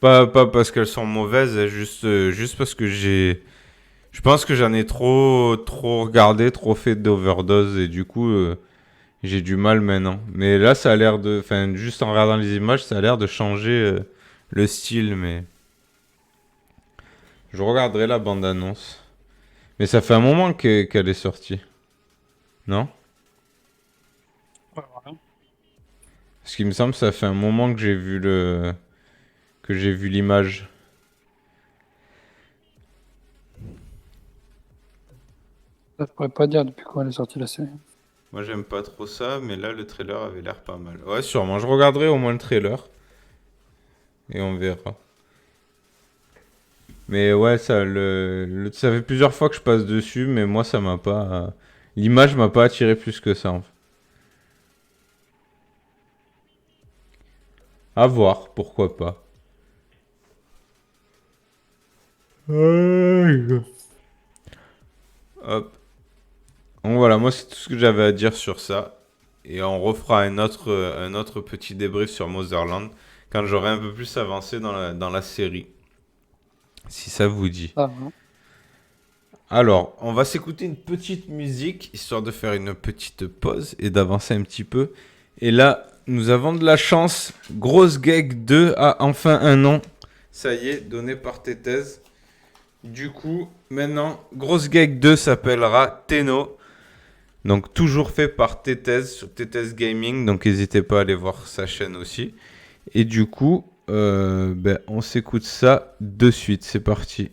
Pas parce qu'elles sont mauvaises, hein, juste parce que je pense que j'en ai trop regardé, trop fait d'overdose et du coup, j'ai du mal maintenant. Mais là, ça a l'air de, enfin, juste en regardant les images, ça a l'air de changer le style, mais je regarderai la bande-annonce. Mais ça fait un moment qu'elle est sortie, non? Ouais, voilà. Parce qu'il me semble que ça fait un moment que j'ai vu l'image. Ça, je pourrais pas dire depuis quand elle est sortie la série. Moi, j'aime pas trop ça, mais là, le trailer avait l'air pas mal. Ouais, sûrement. Je regarderai au moins le trailer et on verra. Mais ouais, ça fait plusieurs fois que je passe dessus, mais moi, ça m'a pas. L'image m'a pas attiré plus que ça, en fait. À voir, pourquoi pas. Hop. Donc voilà, moi, c'est tout ce que j'avais à dire sur ça. Et on refera un autre petit débrief sur Motherland quand j'aurai un peu plus avancé dans la série. Si ça vous dit. Ah, voilà. Alors, on va s'écouter une petite musique, histoire de faire une petite pause et d'avancer un petit peu. Et là, nous avons de la chance. Grosse Gag 2 a enfin un nom. Ça y est, donné par Tétez. Du coup, maintenant, Grosse Gag 2 s'appellera Tenno. Donc, toujours fait par Tétez sur Tétez Gaming. Donc, n'hésitez pas à aller voir sa chaîne aussi. Et du coup, on s'écoute ça de suite. C'est parti.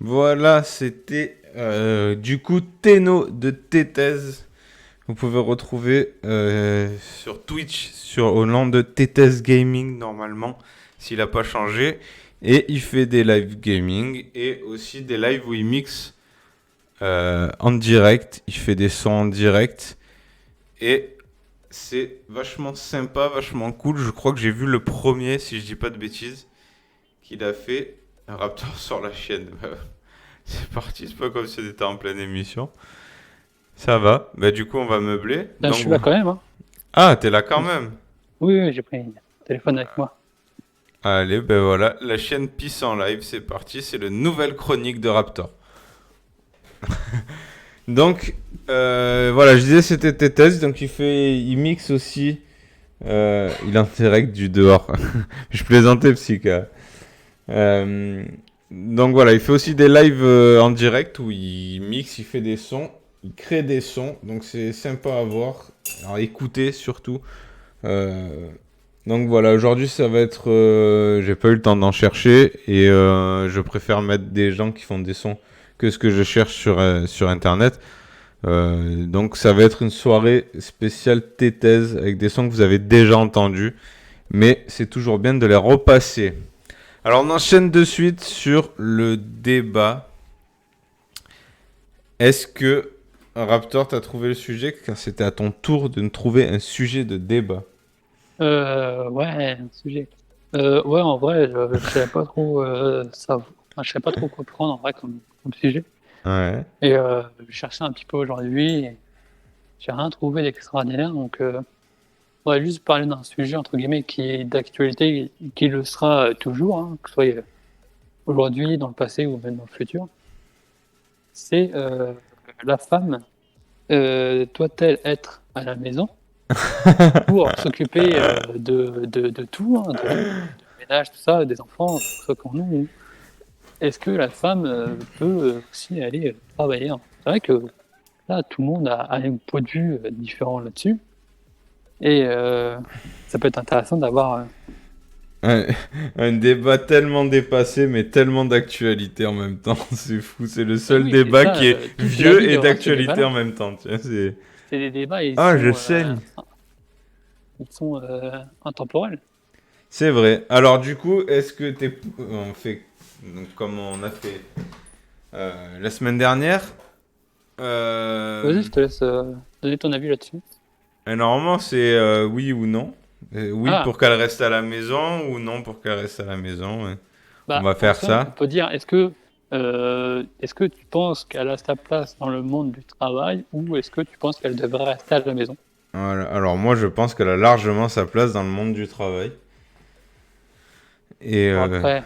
Voilà, c'était du coup Tenno de Tétez. Vous pouvez retrouver sur Twitch au nom de Tétez Gaming normalement, s'il n'a pas changé. Et il fait des live gaming et aussi des lives où il mixe en direct. Il fait des sons en direct. Et c'est vachement sympa, vachement cool. Je crois que j'ai vu le premier, si je dis pas de bêtises, qu'il a fait un Raptor sur la chaîne. C'est parti, c'est pas comme si c'était en pleine émission. Ça va. Bah, du coup, on va meubler. Là, je Donc, suis là quand même, hein. ah, t'es là quand Oui, même. oui, j'ai pris le téléphone avec moi. Allez, ben voilà. La chaîne Peace en live, c'est parti. C'est la nouvelle chronique de Raptor. Donc, voilà, je disais, c'était Tétez. Donc, il mixe aussi. Il est en direct du dehors. Je plaisantais, Psycha. Donc voilà, il fait aussi des lives en direct où il mixe, il fait des sons, il crée des sons, donc c'est sympa à voir. Alors écoutez surtout. Euh, Donc voilà, aujourd'hui ça va être... j'ai pas eu le temps d'en chercher et je préfère mettre des gens qui font des sons que ce que je cherche sur Internet. Donc ça va être une soirée spéciale T-Thèse avec des sons que vous avez déjà entendus, mais c'est toujours bien de les repasser. Alors on enchaîne de suite sur le débat. Est-ce que, Raptor, t'as trouvé le sujet car c'était à ton tour de nous trouver un sujet de débat? Ouais, un sujet. Ouais, en vrai, je savais pas trop enfin, je savais pas trop quoi prendre en vrai comme sujet. Ouais. Et je cherchais un petit peu aujourd'hui et j'ai rien trouvé d'extraordinaire. Donc, on va juste parler d'un sujet entre guillemets qui est d'actualité, qui le sera toujours, hein, que ce soit aujourd'hui, dans le passé ou même dans le futur. C'est la femme doit-elle être à la maison pour s'occuper de tout, hein, de ménage, tout ça, des enfants, que ce soit pour nous. Ou est-ce que la femme peut aussi aller travailler, hein? C'est vrai que là, tout le monde a un point de vue différent là-dessus. Et ça peut être intéressant d'avoir. Un, un débat tellement dépassé, mais tellement d'actualité en même temps. C'est fou. C'est le Mais seul oui, c'est débat ça, qui est toute la vieux vie et d'avoir ce d'actualité débat-là. en même temps. Tu vois, c'est... C'est des débats, Ah, je saigne. ils sont intemporels. C'est vrai. Alors, du coup, est-ce que t'es... On fait donc, comme on a fait la semaine dernière. Vas-y, je te laisse donner ton avis là-dessus. Et normalement, c'est oui ou non. Oui Ah, pour qu'elle reste à la maison ou non pour qu'elle reste à la maison. Ouais. On bah, va en faire soi, on ça. peut dire, est-ce que tu penses qu'elle a sa place dans le monde du travail ou est-ce que tu penses qu'elle devrait rester à la maison? Voilà. Alors, moi, je pense qu'elle a largement sa place dans le monde du travail. Et Bon, après,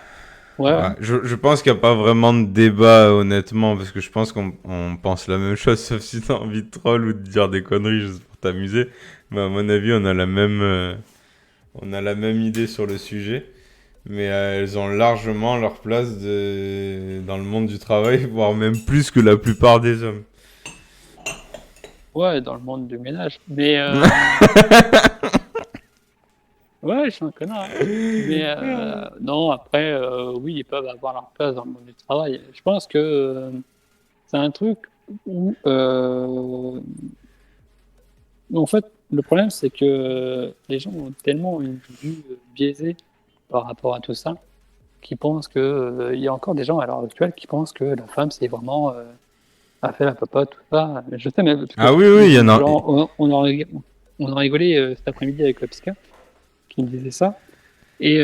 ouais, ouais. ouais, je pense qu'il n'y a pas vraiment de débat, honnêtement, parce que je pense qu'on pense la même chose, sauf si t'as envie de troll ou de dire des conneries juste pour t'amuser. Mais à mon avis, on a la même idée sur le sujet. Mais elles ont largement leur place dans le monde du travail, voire même plus que la plupart des hommes. Ouais, dans le monde du ménage. Mais ouais, je suis un connard, hein. Mais non, après, oui, ils peuvent avoir leur place dans le monde du travail. Je pense que c'est un truc où, en fait, le problème, c'est que les gens ont tellement une vue biaisée par rapport à tout ça, qu'ils pensent que, il y a encore des gens à l'heure actuelle qui pensent que la femme, c'est vraiment a fait la popote, tout ça. Je sais, mais parce que Ah oui, oui, il y en a. genre, on en rigolait cet après-midi avec le psychiatre qui me disait ça. Et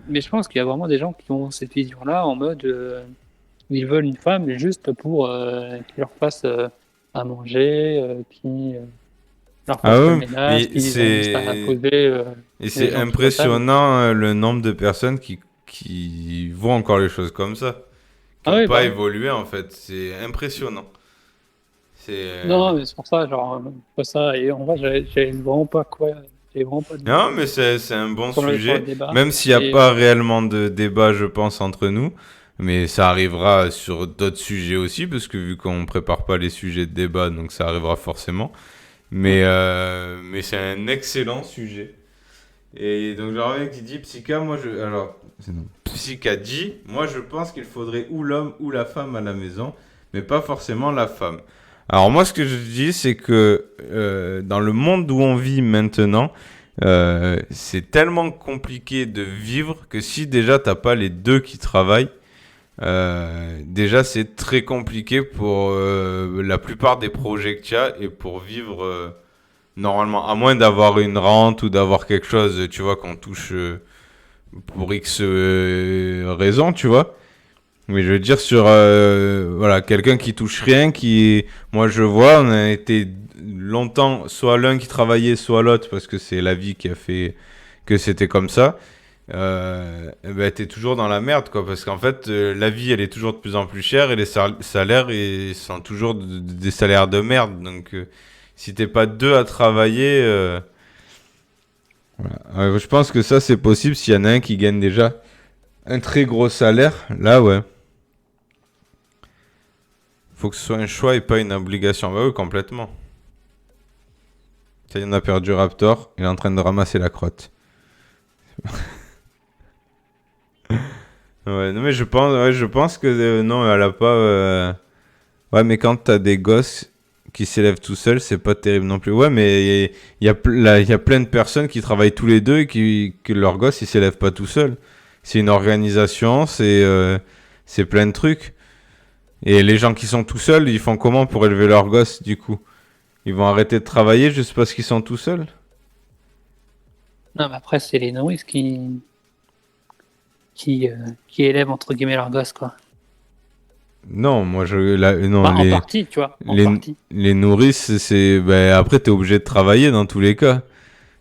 mais je pense qu'il y a vraiment des gens qui ont cette vision-là en mode, ils veulent une femme juste pour qui leur fasse à manger, qui leur Ah fasse le oui, ménage, mais qu'ils ont juste à c'est. poser Et les c'est gens sous la table. impressionnant le nombre de personnes qui voient encore les choses comme ça, qui Ah n'ont oui, pas bah oui. évolué en fait. C'est impressionnant. C'est. Non, mais c'est pour ça, genre, pas ça. Et en vrai, j'avais vraiment pas de Non, mais c'est un bon sur le sujet, débat. même s'il n'y a Et pas réellement de débat, je pense, entre nous. Mais ça arrivera sur d'autres sujets aussi, parce que vu qu'on prépare pas les sujets de débat, donc ça arrivera forcément. Mais c'est un excellent sujet. Et donc, je reviens qui dit Psycha, moi je. Alors, c'est non. Psycha dit moi je pense qu'il faudrait ou l'homme ou la femme à la maison, mais pas forcément la femme. Alors, moi, ce que je dis, c'est que dans le monde où on vit maintenant, c'est tellement compliqué de vivre que si déjà t'as pas les deux qui travaillent, déjà c'est très compliqué pour la plupart des projets que tu as et pour vivre normalement, à moins d'avoir une rente ou d'avoir quelque chose, tu vois, qu'on touche pour X raisons, tu vois. Mais je veux dire sur voilà, quelqu'un qui touche rien, moi je vois, on a été longtemps soit l'un qui travaillait, soit l'autre, parce que c'est la vie qui a fait que c'était comme ça. Eh ben, t'es toujours dans la merde, quoi, parce qu'en fait, la vie, elle est toujours de plus en plus chère et les salaires, ils sont toujours des salaires de merde. Donc, si t'es pas deux à travailler, voilà. Je pense que ça, c'est possible s'il y en a un qui gagne déjà un très gros salaire. Là, ouais. Faut que ce soit un choix et pas une obligation. Bah oui, complètement. Ça y est, on a perdu Raptor. Il est en train de ramasser la crotte. Ouais, non, mais je pense que non, elle a pas. Ouais, mais quand t'as des gosses qui s'élèvent tout seuls, c'est pas terrible non plus. Ouais, mais il y a plein de personnes qui travaillent tous les deux et que leurs gosses ils s'élèvent pas tout seuls. C'est une organisation, c'est plein de trucs. Et les gens qui sont tout seuls, ils font comment pour élever leurs gosses du coup? Ils vont arrêter de travailler juste parce qu'ils sont tout seuls? Non, mais après, c'est les nourrices qui élèvent entre guillemets leurs gosses, quoi. Non, non, Bah, en partie, tu vois, en les, partie. les nourrices, ben, après, t'es obligé de travailler dans tous les cas.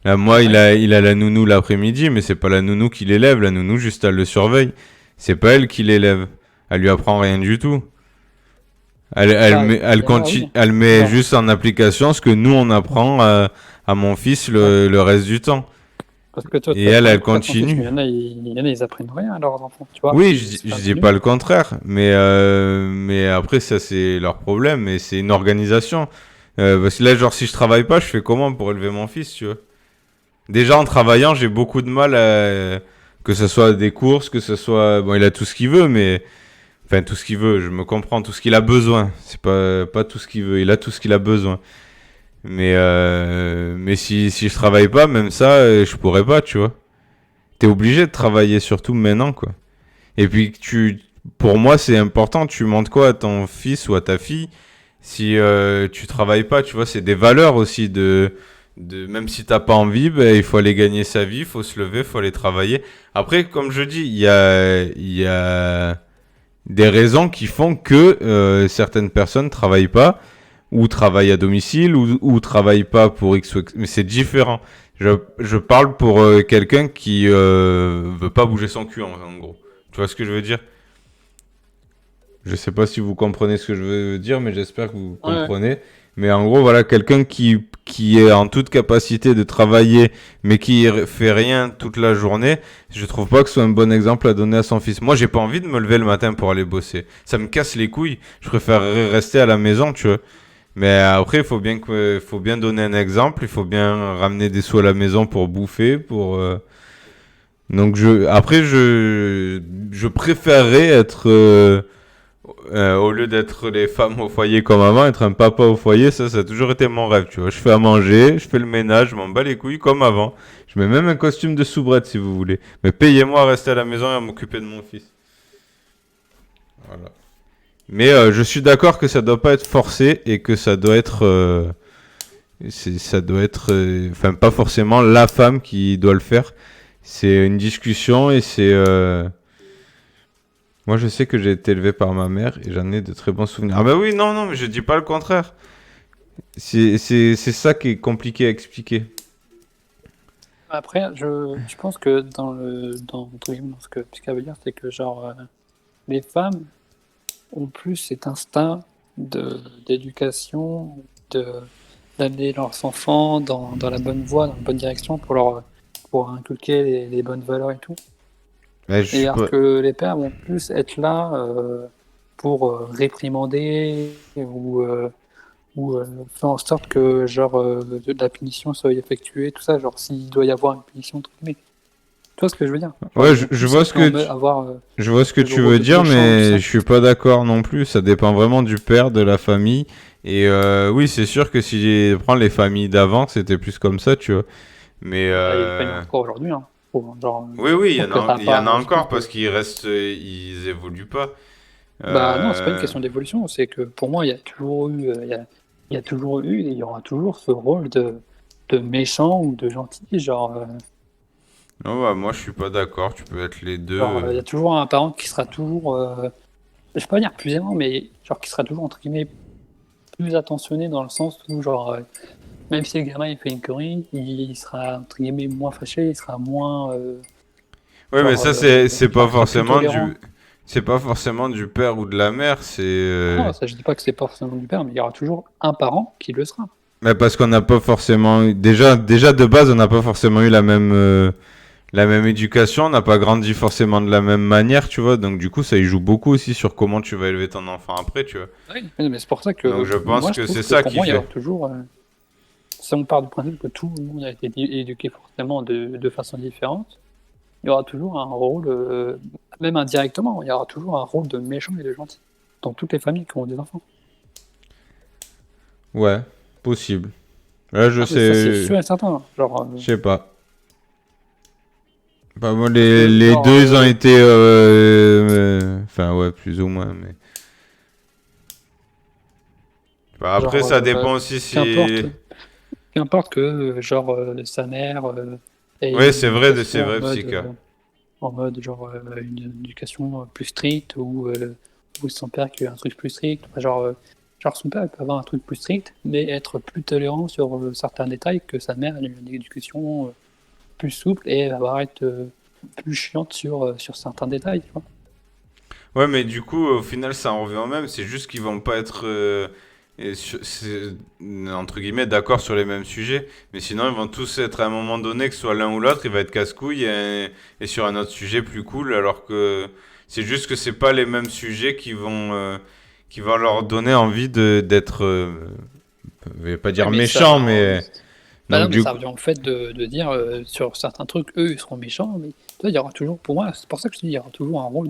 Là, moi, Ouais. il a la nounou l'après-midi, mais c'est pas la nounou qui l'élève. La nounou, juste, elle le surveille. C'est pas elle qui l'élève. Elle lui apprend rien du tout. Bah, oui. Elle met Genre, juste en application ce que nous, on apprend à mon fils ouais. le reste du temps. Parce que toi, Et tu elle, apprends elle des trucs à ton fils, continue. mais il y en a, ils apprennent rien à leurs enfants, tu vois. Oui, C'est je pas dis mieux. pas le contraire, mais après, ça, c'est leur problème, mais c'est une organisation. Parce que là, genre, si je travaille pas, je fais comment pour élever mon fils, tu vois? Déjà, en travaillant, j'ai beaucoup de mal à... Que ce soit des courses, que ce soit... Bon, il a tout ce qu'il veut, mais... Enfin, tout ce qu'il veut, je me comprends, tout ce qu'il a besoin. C'est pas tout ce qu'il veut, il a tout ce qu'il a besoin. Mais si je travaille pas, même ça, je pourrais pas, tu vois. T'es obligé de travailler, surtout maintenant, quoi. Et puis, pour moi, c'est important, tu montres quoi à ton fils ou à ta fille si tu travailles pas, tu vois, c'est des valeurs aussi même si t'as pas envie, ben, il faut aller gagner sa vie, il faut se lever, il faut aller travailler. Après, comme je dis, il y a des raisons qui font que certaines personnes travaillent pas, ou travaillent à domicile, ou travaillent pas pour X ou X. Mais c'est différent. Je parle pour quelqu'un qui veut pas bouger son cul, en gros. Tu vois ce que je veux dire? Je sais pas si vous comprenez ce que je veux dire, mais j'espère que vous Ouais, ouais. comprenez. Mais en gros, voilà, quelqu'un qui est en toute capacité de travailler, mais qui fait rien toute la journée, je trouve pas que ce soit un bon exemple à donner à son fils. Moi, j'ai pas envie de me lever le matin pour aller bosser. Ça me casse les couilles. Je préfère rester à la maison, tu vois. Mais après, faut bien donner un exemple. Il faut bien ramener des sous à la maison pour bouffer, Donc je préférerais être au lieu d'être les femmes au foyer comme avant, être un papa au foyer, ça a toujours été mon rêve, tu vois. Je fais à manger, je fais le ménage, je m'en bats les couilles comme avant. Je mets même un costume de soubrette si vous voulez. Mais payez-moi à rester à la maison et à m'occuper de mon fils. Voilà. Mais je suis d'accord que ça doit pas être forcé et que ça doit être, enfin pas forcément la femme qui doit le faire. C'est une discussion et moi, je sais que j'ai été élevé par ma mère et j'en ai de très bons souvenirs. Ah bah oui, non, non, mais je dis pas le contraire. C'est ça qui est compliqué à expliquer. Après, je pense que entre guillemets, dans ce que Pika veut dire, c'est que genre, les femmes ont plus cet instinct d'éducation, de, d'amener leurs enfants dans la bonne voie, dans la bonne direction pour inculquer les bonnes valeurs et tout. Ouais, je Et suis alors pas... que les pères vont plus être là pour réprimander ou faire en sorte que genre de la punition soit effectuée, tout ça, genre s'il doit y avoir une punition entre guillemets. Tu vois ce que je veux dire? Genre, Ouais, ils vont je plus vois un ce peu que tu... avoir Je vois ce que le tu rôle veux de dire, méchant, tout mais ça. je suis pas d'accord non plus. Ça dépend vraiment du père, de la famille. Et oui, c'est sûr que si je prends les familles d'avant, c'était plus comme ça, tu vois. Mais Bah, il y en a encore aujourd'hui, hein. Genre, oui, oui, je trouve que ça a il y en a pas, je encore pense que parce ils évoluent pas. bah non, c'est pas une Euh, question d'évolution, c'est que pour moi, il y a toujours eu, il y a toujours eu et il y aura toujours ce rôle de méchant ou de gentil, Non, bah, moi, je suis pas d'accord. Tu peux être les deux. il y a toujours un parent qui sera toujours, je vais pas dire plus aimant, mais genre qui sera toujours entre guillemets plus attentionné dans le sens où même si le gamin il fait une connerie, il sera entre guillemets moins fâché, il sera moins, Ouais, mais ça, genre il sera plus tolérant. c'est pas forcément du père ou de la mère. Ah non, ça je dis pas que c'est pas forcément du père, mais il y aura toujours un parent qui le sera. Mais parce qu'on n'a pas forcément déjà de base, on n'a pas forcément eu la même éducation. On n'a pas grandi forcément de la même manière, tu vois. Donc, du coup, ça y joue beaucoup aussi sur comment tu vas élever ton enfant après, tu vois. Oui, mais c'est pour ça Donc, que je pense moi je que trouve c'est que ça pour qui moi il y aura fait. toujours, si on part du principe que tout le monde a été éduqué forcément de façon différente, il y aura toujours un rôle, même indirectement, il y aura toujours un rôle de méchant et de gentil dans toutes les familles qui ont des enfants. Ouais, possible. Là, je Ah, mais ça, c'est sais. sûr et certain. Genre, Je sais pas. Bah, moi, parce que, les genre, deux, ils ont été. Enfin, ouais, plus ou moins. Mais... Bah, après, genre ça dépend aussi si. qu'importe, qu'importe que, genre, sa mère ait Ouais, une c'est éducation vrai, Psycha. en mode, genre, une éducation plus stricte ou son père qui a un truc plus strict. Enfin, genre, son père il peut avoir un truc plus strict, mais être plus tolérant sur certains détails que sa mère elle a une éducation plus souple et elle va être plus chiante sur certains détails, tu vois. Ouais, mais du coup, au final, ça en revient au même. C'est juste qu'ils vont pas être, entre guillemets, d'accord sur les mêmes sujets. Mais sinon, ils vont tous être à un moment donné, que ce soit l'un ou l'autre, il va être casse-couille et sur un autre sujet plus cool. Alors que c'est juste que c'est pas les mêmes sujets qui vont leur donner envie d'être, je vais pas Ouais, dire mais ça méchant, vient. mais Bah donc non, mais du ça coup, revient au fait de dire sur certains trucs, eux, ils seront méchants, mais tu vois, il y aura toujours, pour moi, c'est pour ça que je te dis, il y aura toujours un rôle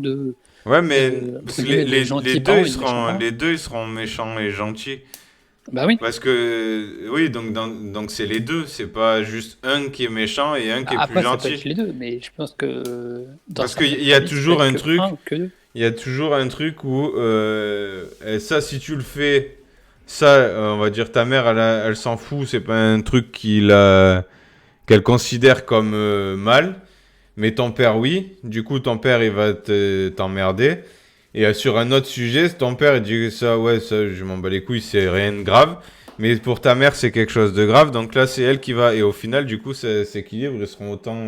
ouais, mais parce entre que guillemets, de gentil parent et de méchant parent. les deux, ils seront méchants et gentils. Bah oui. Parce que, oui, donc c'est les deux, c'est pas juste un qui est méchant et un qui est plus Après, ça peut être gentil. les deux, mais je pense que dans Parce qu'il certaines y a familles, ça peut toujours être un que un truc, ou que deux. il y a toujours un truc où, et ça, si tu le fais, ça, on va dire, ta mère, elle s'en fout, c'est pas un truc qu'elle considère comme mal, mais ton père, oui. Du coup, ton père, il va t'emmerder. Et sur un autre sujet, ton père, il dit ça, ouais, ça, je m'en bats les couilles, c'est rien de grave. Mais pour ta mère, c'est quelque chose de grave. Donc là, c'est elle qui va. Et au final, du coup, ça s'équilibre. Ils seront autant.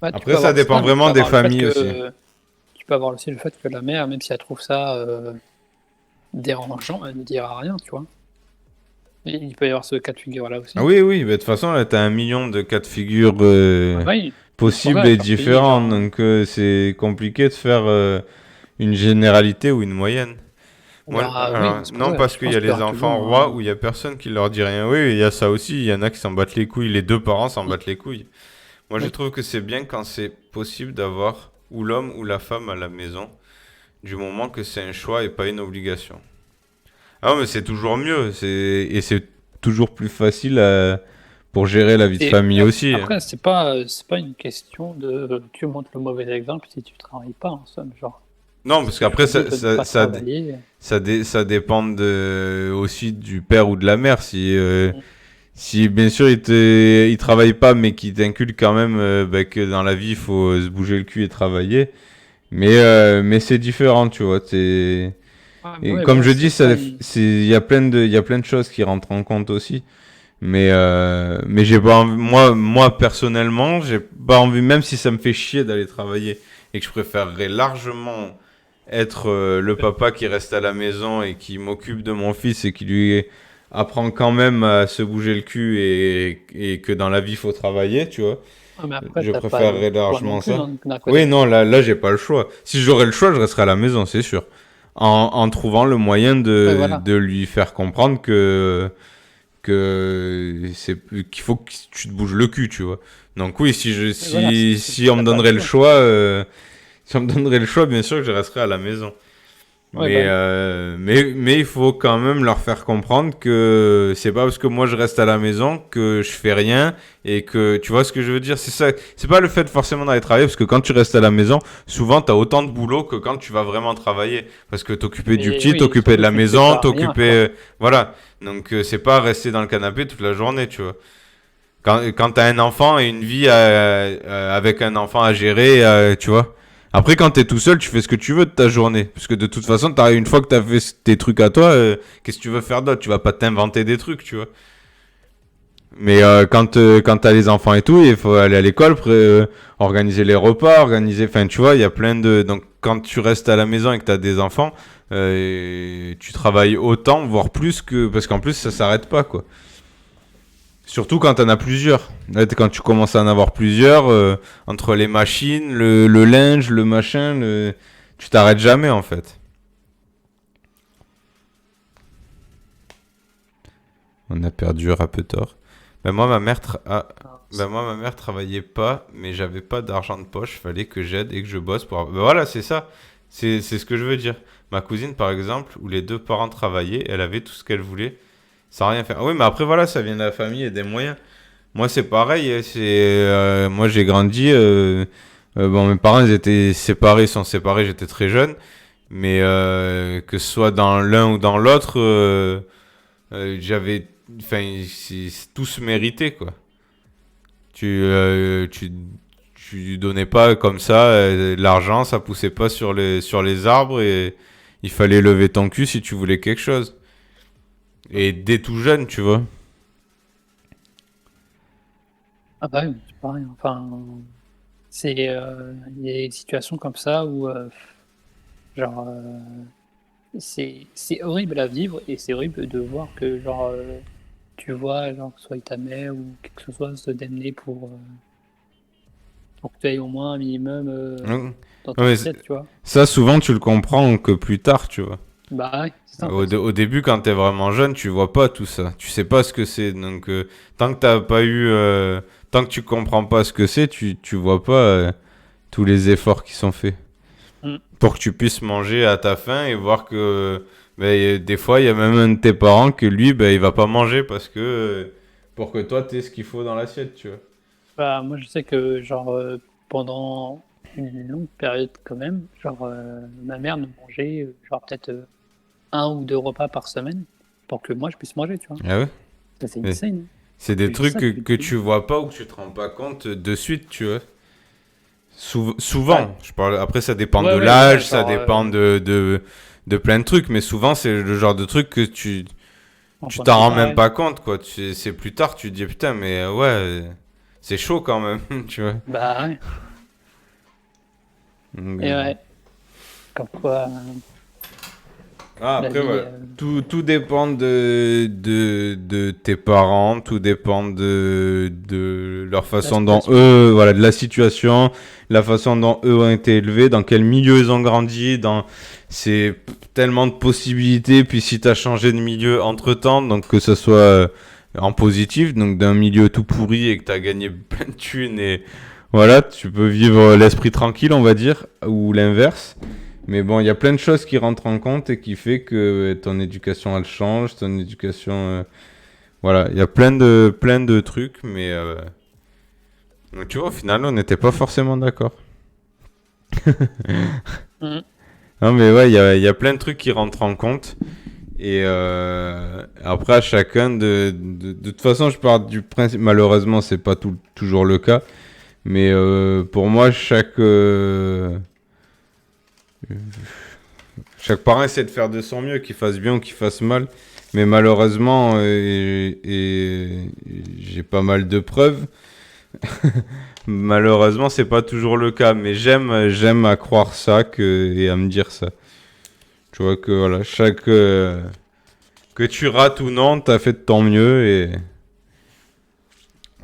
Ouais, tu peux Après, ça avoir dépend ça, mais tu peux vraiment des avoir le fait familles aussi. que tu peux avoir aussi le fait que la mère, même si elle trouve ça dérangeant, elle ne dira rien, tu vois. Et il peut y avoir ce cas de figure là Ah aussi. oui, oui, bah, de toute façon, là, t'as un million de cas de figure Ouais, oui, mais c'est pour possibles ça, et comme je te dis, différents. genre, Donc, c'est compliqué de faire une généralité ou une moyenne. Moi, bah oui, alors, c'est pour non, ça, parce je qu'il y pense a qu'il y les aura enfants toujours rois où un. il y a personne qui leur dit rien. Oui, il y a ça aussi. Il y en a qui s'en battent les couilles. Les deux parents s'en battent les couilles. Moi, je Oui. trouve que c'est bien quand c'est possible d'avoir ou l'homme ou la femme à la maison, du moment que c'est un choix et pas une obligation. Ah, mais c'est toujours mieux. Et c'est toujours plus facile pour gérer la vie de Et famille aussi, hein. après, c'est pas une question de tu montres le mauvais exemple si tu travailles pas, en somme, genre. Non, Si parce tu qu'après, choisis de ne pas travailler, ça dépend aussi du père ou de la mère. Si bien sûr il travaille pas, mais qu'il t'inculque quand même bah, que dans la vie il faut se bouger le cul et travailler. Mais c'est différent, tu vois. ouais, mais Et ouais, comme voilà, je dis, c'est ça. il y a plein de choses qui rentrent en compte aussi. Mais j'ai pas envie, moi personnellement, j'ai pas envie, même si ça me fait chier d'aller travailler et que je préférerais largement être le papa qui reste à la maison et qui m'occupe de mon fils et qui lui apprend quand même à se bouger le cul et que dans la vie il faut travailler, tu vois. Ouais, mais après, Je t'as pas le préférerais choix non largement plus ça. d'un Oui, côté. non, là j'ai pas le choix. Si j'aurais le choix, je resterais à la maison, c'est sûr. En trouvant le moyen Ouais, voilà. de lui faire comprendre qu'il faut que tu te bouges le cul, tu vois. Donc oui, Ouais, voilà, si on me t'as pas le donnerait le choix. choix, si on me donnerait le choix, bien sûr que je resterais à la maison. Ouais, bah oui. Mais il faut quand même leur faire comprendre que c'est pas parce que moi je reste à la maison que je fais rien et que tu vois ce que je veux dire. C'est ça. C'est pas le fait forcément d'aller travailler parce que quand tu restes à la maison, souvent t'as autant de boulot que quand tu vas vraiment travailler parce que t'occuper du Mais petit, oui, t'occuper de surtout la que tu fais maison, pas rien, t'occuper, quoi. voilà. Donc c'est pas rester dans le canapé toute la journée, tu vois. Quand t'as un enfant et une vie avec un enfant à gérer, tu vois. Après, quand t'es tout seul, tu fais ce que tu veux de ta journée. Parce que de toute façon, une fois que t'as fait tes trucs à toi, qu'est-ce que tu veux faire d'autre? Tu vas pas t'inventer des trucs, tu vois. Mais quand t'as les enfants et tout, il faut aller à l'école, organiser les repas, enfin, tu vois, il y a plein de. Donc, quand tu restes à la maison et que t'as des enfants, tu travailles autant, voire plus que. Parce qu'en plus, ça s'arrête pas, quoi. Surtout quand t'en as plusieurs. Là, quand tu commences à en avoir plusieurs, entre les machines, le linge, le machin, tu t'arrêtes jamais en fait. On a perdu Rapetor. Ben moi, ma mère bah moi, ma mère travaillait pas, mais j'avais pas d'argent de poche. Fallait que j'aide et que je bosse pour. Bah voilà, c'est ça. C'est ce que je veux dire. Ma cousine, par exemple, où les deux parents travaillaient, elle avait tout ce qu'elle voulait sans rien faire. Ah oui, mais après, voilà, ça vient de la famille et des moyens. Moi, c'est pareil. Moi, j'ai grandi. Bon, mes parents, ils étaient séparés, ils sont séparés, j'étais très jeune. Mais que ce soit dans l'un ou dans l'autre, j'avais. Enfin, tout se méritait, quoi. Tu, euh, tu, tu donnais pas comme ça l'argent, ça poussait pas sur les arbres et il fallait lever ton cul si tu voulais quelque chose. Et dès tout jeune, tu vois. Ah bah oui, c'est pareil. Enfin, il y a des situations comme ça où, genre, c'est horrible à vivre et c'est horrible de voir que, genre, tu vois, genre, que ce soit ta mère ou quelque que ce soit se démener pour que tu aies au moins un minimum Mm. dans ton Ouais, assiette, tu vois. ça, souvent, tu le comprends que plus tard, tu vois. Bah ouais, c'est ça en fait. Au début, quand t'es vraiment jeune, tu vois pas tout ça. Tu sais pas ce que c'est. Donc, tant que t'as pas eu, tant que tu comprends pas ce que c'est, tu vois pas tous les efforts qui sont faits Mm. pour que tu puisses manger à ta faim et voir que des fois, il y a même un de tes parents que lui, il va pas manger parce que pour que toi, t'aies ce qu'il faut dans l'assiette, tu vois. Bah, moi, je sais que, genre, pendant une longue période quand même, genre, ma mère ne mangeait, genre, peut-être un ou deux repas par semaine pour que moi je puisse manger, tu vois. Ah ouais? Ça, c'est Mais insane, hein. c'est des C'est juste trucs ça, tu te que dis. tu vois pas ou que tu te rends pas compte de suite, tu vois. Bah, Souvent, je parle. Après, ça dépend de ouais, ouais, voilà, l'âge, ça genre, dépend de plein de trucs, mais souvent, c'est le genre de truc que on tu pense t'en que rends ça, même ouais. pas compte, quoi. C'est plus tard, tu te dis, putain, mais ouais, c'est chaud quand même, tu vois. Bah, ouais. Donc, Et ouais, comme quoi, ah, la après, vie. voilà. Tout dépend de tes parents, tout dépend de leur La façon dont situation. eux, voilà, de la situation, la façon dont eux ont été élevés, dans quel milieu ils ont grandi, c'est tellement de possibilités, puis si t'as changé de milieu entre-temps, donc que ce soit en positif, donc d'un milieu tout pourri et que t'as gagné plein de thunes et voilà, tu peux vivre l'esprit tranquille, on va dire, ou l'inverse. Mais bon, il y a plein de choses qui rentrent en compte et qui fait que ton éducation elle change, ton éducation voilà, il y a plein de trucs mais donc, tu vois au final on n'était pas forcément d'accord. Mhm. Non mais ouais, il y a plein de trucs qui rentrent en compte et après à chacun de toute façon, je pars du principe malheureusement, c'est pas toujours le cas, mais pour moi chaque parent essaie de faire de son mieux, qu'il fasse bien ou qu'il fasse mal. Mais malheureusement, et j'ai pas mal de preuves, malheureusement, c'est pas toujours le cas. Mais j'aime à croire ça et à me dire ça. Tu vois que voilà, que tu rates ou non, t'as fait de ton mieux et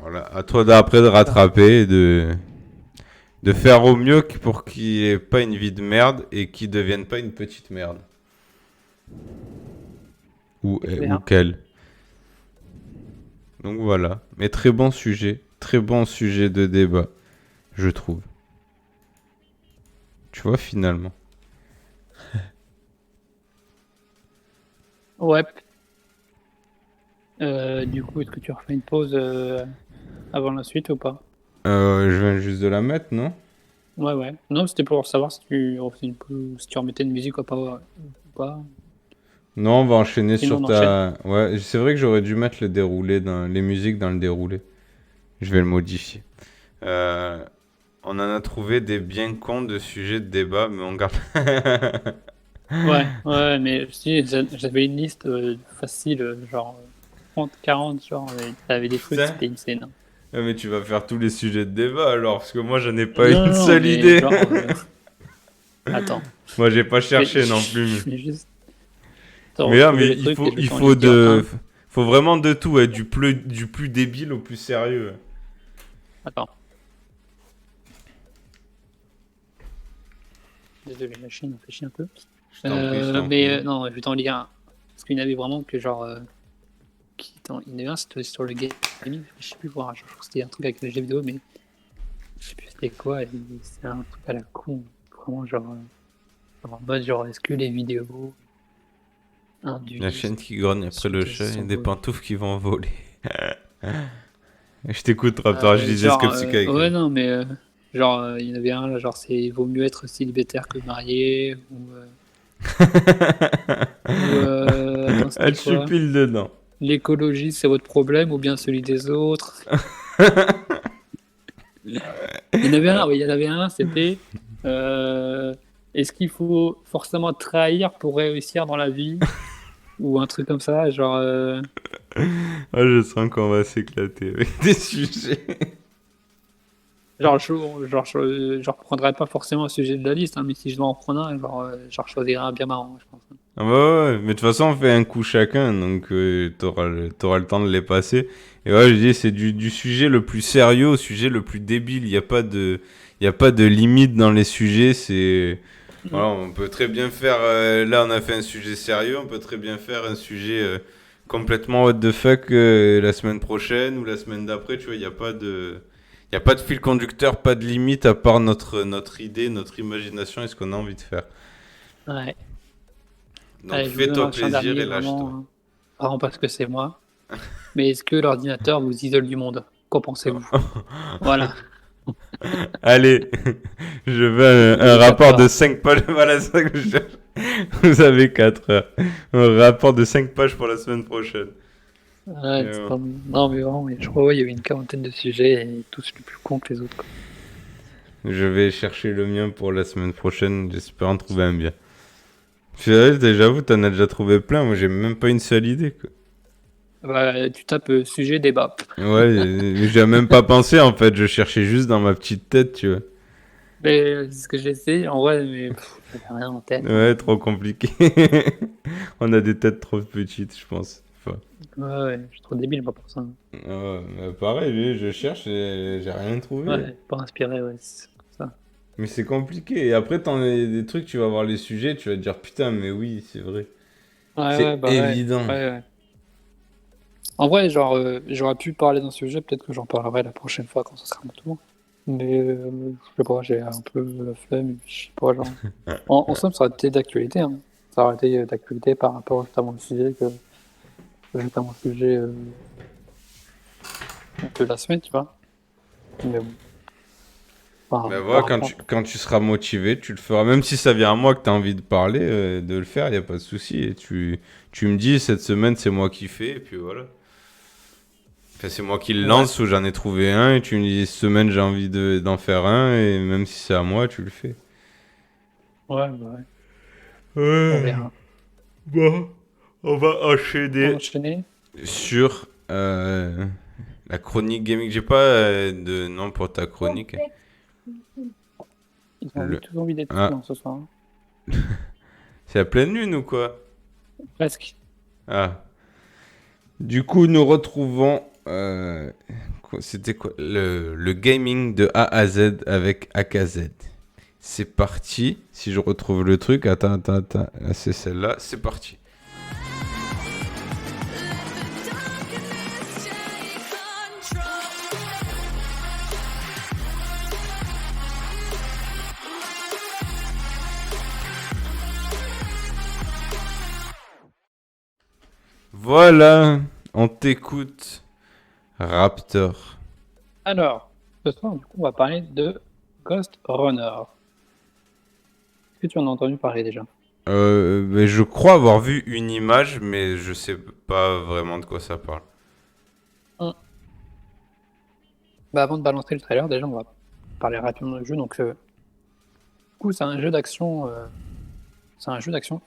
voilà, à toi d'après de Ça. rattraper et de faire au mieux pour qu'il ait pas une vie de merde et qu'il devienne pas une petite merde. C'est Ou clair. qu'elle. Donc voilà. Mais très bon sujet de débat, je trouve. Tu vois, finalement. Ouais. Du coup, est-ce que tu refais une pause avant la suite ou pas? Je viens juste de la mettre, non? Ouais, ouais. Non, c'était pour savoir si tu refais une pause, si tu remettais une musique ou pas. Non, on va enchaîner Sinon, sur on enchaîne. ta... Ouais, c'est vrai que j'aurais dû mettre le déroulé les musiques dans le déroulé. Je vais le modifier. Euh, on en a trouvé des bien cons de sujets de débat, mais on garde... Ouais, ouais, mais si j'avais une liste facile, genre 30, 40, genre, et t'avais des trucs, Putain. c'était insane, hein. Ah, mais tu vas faire tous les sujets de débat alors, parce que moi j'en ai pas Non, une non, non, seule mais idée. genre, attends, Moi j'ai pas je vais, cherché non plus. je vais juste te Mais ah, retrouver mais le truc et je vais il t'en faut dire un. faut vraiment de tout, ouais, du plus débile au plus sérieux. Attends, désolé, la Chine on fait chier un peu. Je t'en prie. Non, je vais t'en lire un. Parce qu'il y en avait vraiment que genre, il y en avait un, c'était sur le game. limite, je sais plus voir, je crois que c'était un truc avec les jeux vidéo, mais je sais plus c'était quoi, et c'est un truc à la con, vraiment genre en mode genre est-ce que les vidéos La induisent chaîne qui grogne après ceux le qui chat et sont des volés. pantoufles qui vont voler. Je t'écoute, Raptor, je disais ce que Psycha a Ouais écrit. non mais il y en avait un là, genre c'est il vaut mieux être célibataire que marié, attends Ah, c'était je suis quoi? pile dedans. L'écologie c'est votre problème ou bien celui des autres? Il y en avait un, oui, il y en avait un, c'était euh, est-ce qu'il faut forcément trahir pour réussir dans la vie? Ou un truc comme ça, Ah, je sens qu'on va s'éclater avec des sujets. je reprendrais pas forcément un sujet de la liste, hein, mais si je dois en prendre un, je choisirais un bien marrant, je pense. Ah bah ouais, mais de toute façon, on fait un coup chacun, donc t'auras le temps de les passer. Et ouais, je dis, c'est du sujet le plus sérieux au sujet le plus débile. Il y a pas de limite dans les sujets. Mm. Voilà, on peut très bien faire. Là, on a fait un sujet sérieux. On peut très bien faire un sujet complètement what the fuck la semaine prochaine ou la semaine d'après. Tu vois, il y a pas de fil conducteur, pas de limite à part notre idée, notre imagination et ce qu'on a envie de faire. Ouais. Donc Allez, je vous en fais-toi lance un plaisir dernier, et lâche-toi. vraiment parce que c'est moi. Mais est-ce que l'ordinateur vous isole du monde? Qu'en pensez-vous? Voilà, Allez, je veux vous un avez 4 rapport de heures. 5 pages. Voilà ça que je cherche. Vous avez 4 heures. Un rapport de 5 pages pour la semaine prochaine. Et, Ouais, non, mais vraiment, je crois il y avait une quarantaine de sujets et tous plus cons que les autres, quoi. je vais chercher le mien pour la semaine prochaine. J'espère en trouver un bien. J'avoue, t'en as déjà trouvé plein. Moi, j'ai même pas une seule idée, quoi. Bah, tu tapes sujet débat. Ouais, j'ai même pas pensé en fait. Je cherchais juste dans ma petite tête, tu vois. Mais c'est ce que j'ai essayé en vrai, mais j'avais rien en tête, hein. Ouais, trop compliqué. On a des têtes trop petites, je pense. Enfin, Ouais, je suis trop débile moi pour ça. pareil, je cherche et j'ai rien trouvé. Ouais, pas inspiré, ouais, c'est comme ça. Mais c'est compliqué. Et après, t'en as des trucs, tu vas voir les sujets, tu vas te dire putain, mais oui, c'est vrai. Ouais, C'est bah ouais, évident. ouais. En vrai, j'aurais pu parler d'un sujet, peut-être que j'en parlerai la prochaine fois quand ce sera mon tour. Mais je sais pas, j'ai un peu la flemme, je sais pas, genre. En somme, ça aurait été d'actualité, hein. Ça aurait été d'actualité par rapport justement au sujet justement au sujet de la semaine, tu vois. Mais bon, Mais voilà, par quand rapport. tu seras motivé, tu le feras. Même si ça vient à moi que t'as envie de parler, de le faire, y a pas de souci. Et tu me dis, cette semaine, c'est moi qui fais, et puis voilà. Enfin, c'est moi qui le Ouais, lance ou j'en ai trouvé un, et tu me dis, cette semaine, j'ai envie d'en faire un, et même si c'est à moi, tu le fais. ouais, bah ouais. On Ouais, verra. bon, on va On va enchaîner enchaîner. sur la chronique gaming. J'ai pas de nom pour ta chronique. Ils ont Le... tous envie d'être Ah, présents ce soir, hein. c'est la pleine lune ou quoi? Presque. Ah. Du coup, nous retrouvons. C'était quoi? Le gaming de A à Z avec AKZ. C'est parti. Si je retrouve le truc. Attends. Ah, c'est celle-là. C'est parti. Voilà. On t'écoute, Raptor. Alors, ce soir, du coup, on va parler de Ghost Runner. Est-ce que tu en as entendu parler déjà? Mais je crois avoir vu une image, mais je sais pas vraiment de quoi ça parle. Hum. Bah, avant de balancer le trailer, déjà, on va parler rapidement du jeu. Donc, du coup, c'est un jeu d'action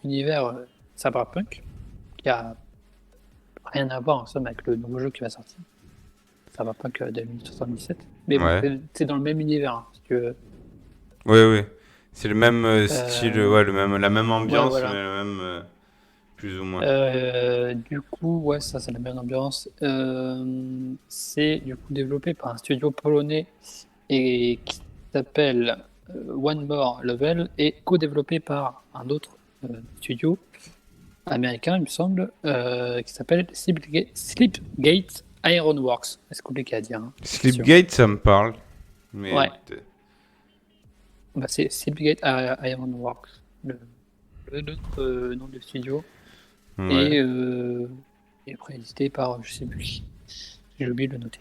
univers cyberpunk qui a rien à voir en somme avec le nouveau jeu qui va sortir. Cyberpunk 2077. Mais bon, Ouais. c'est dans le même univers, hein, si tu veux. Oui. C'est le même style, Euh, ouais, la même ouais, ambiance, mais voilà. le même, plus ou moins. Du coup, ouais, ça, c'est la même ambiance. C'est du coup développé par un studio polonais et qui s'appelle One More Level et co-développé par un autre studio américain, il me semble, qui s'appelle Sleepgate Ironworks, c'est compliqué à dire. Hein, c'est sûr. Slipgate, ça me parle. Mais. Ouais, bah, c'est Slipgate Ironworks, l'autre nom de studio. Ouais. Et après, édité par, je sais plus qui. J'ai oublié de le noter.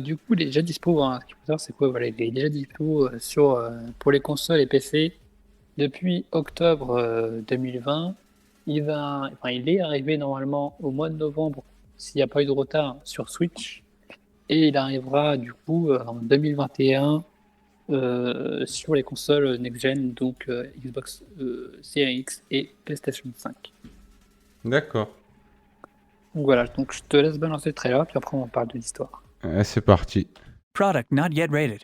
Du coup, il est déjà dispo. Hein. Ce qu'il faut savoir, c'est quoi voilà, il est déjà dispo pour les consoles et PC depuis octobre 2020. Il est arrivé normalement au mois de novembre, s'il n'y a pas eu de retard, sur Switch. Et il arrivera du coup en 2021 sur les consoles next-gen, donc Xbox Series X et PlayStation 5. D'accord. Donc voilà, donc je te laisse balancer le trailer, puis après on parle de l'histoire. C'est parti. Product not yet rated.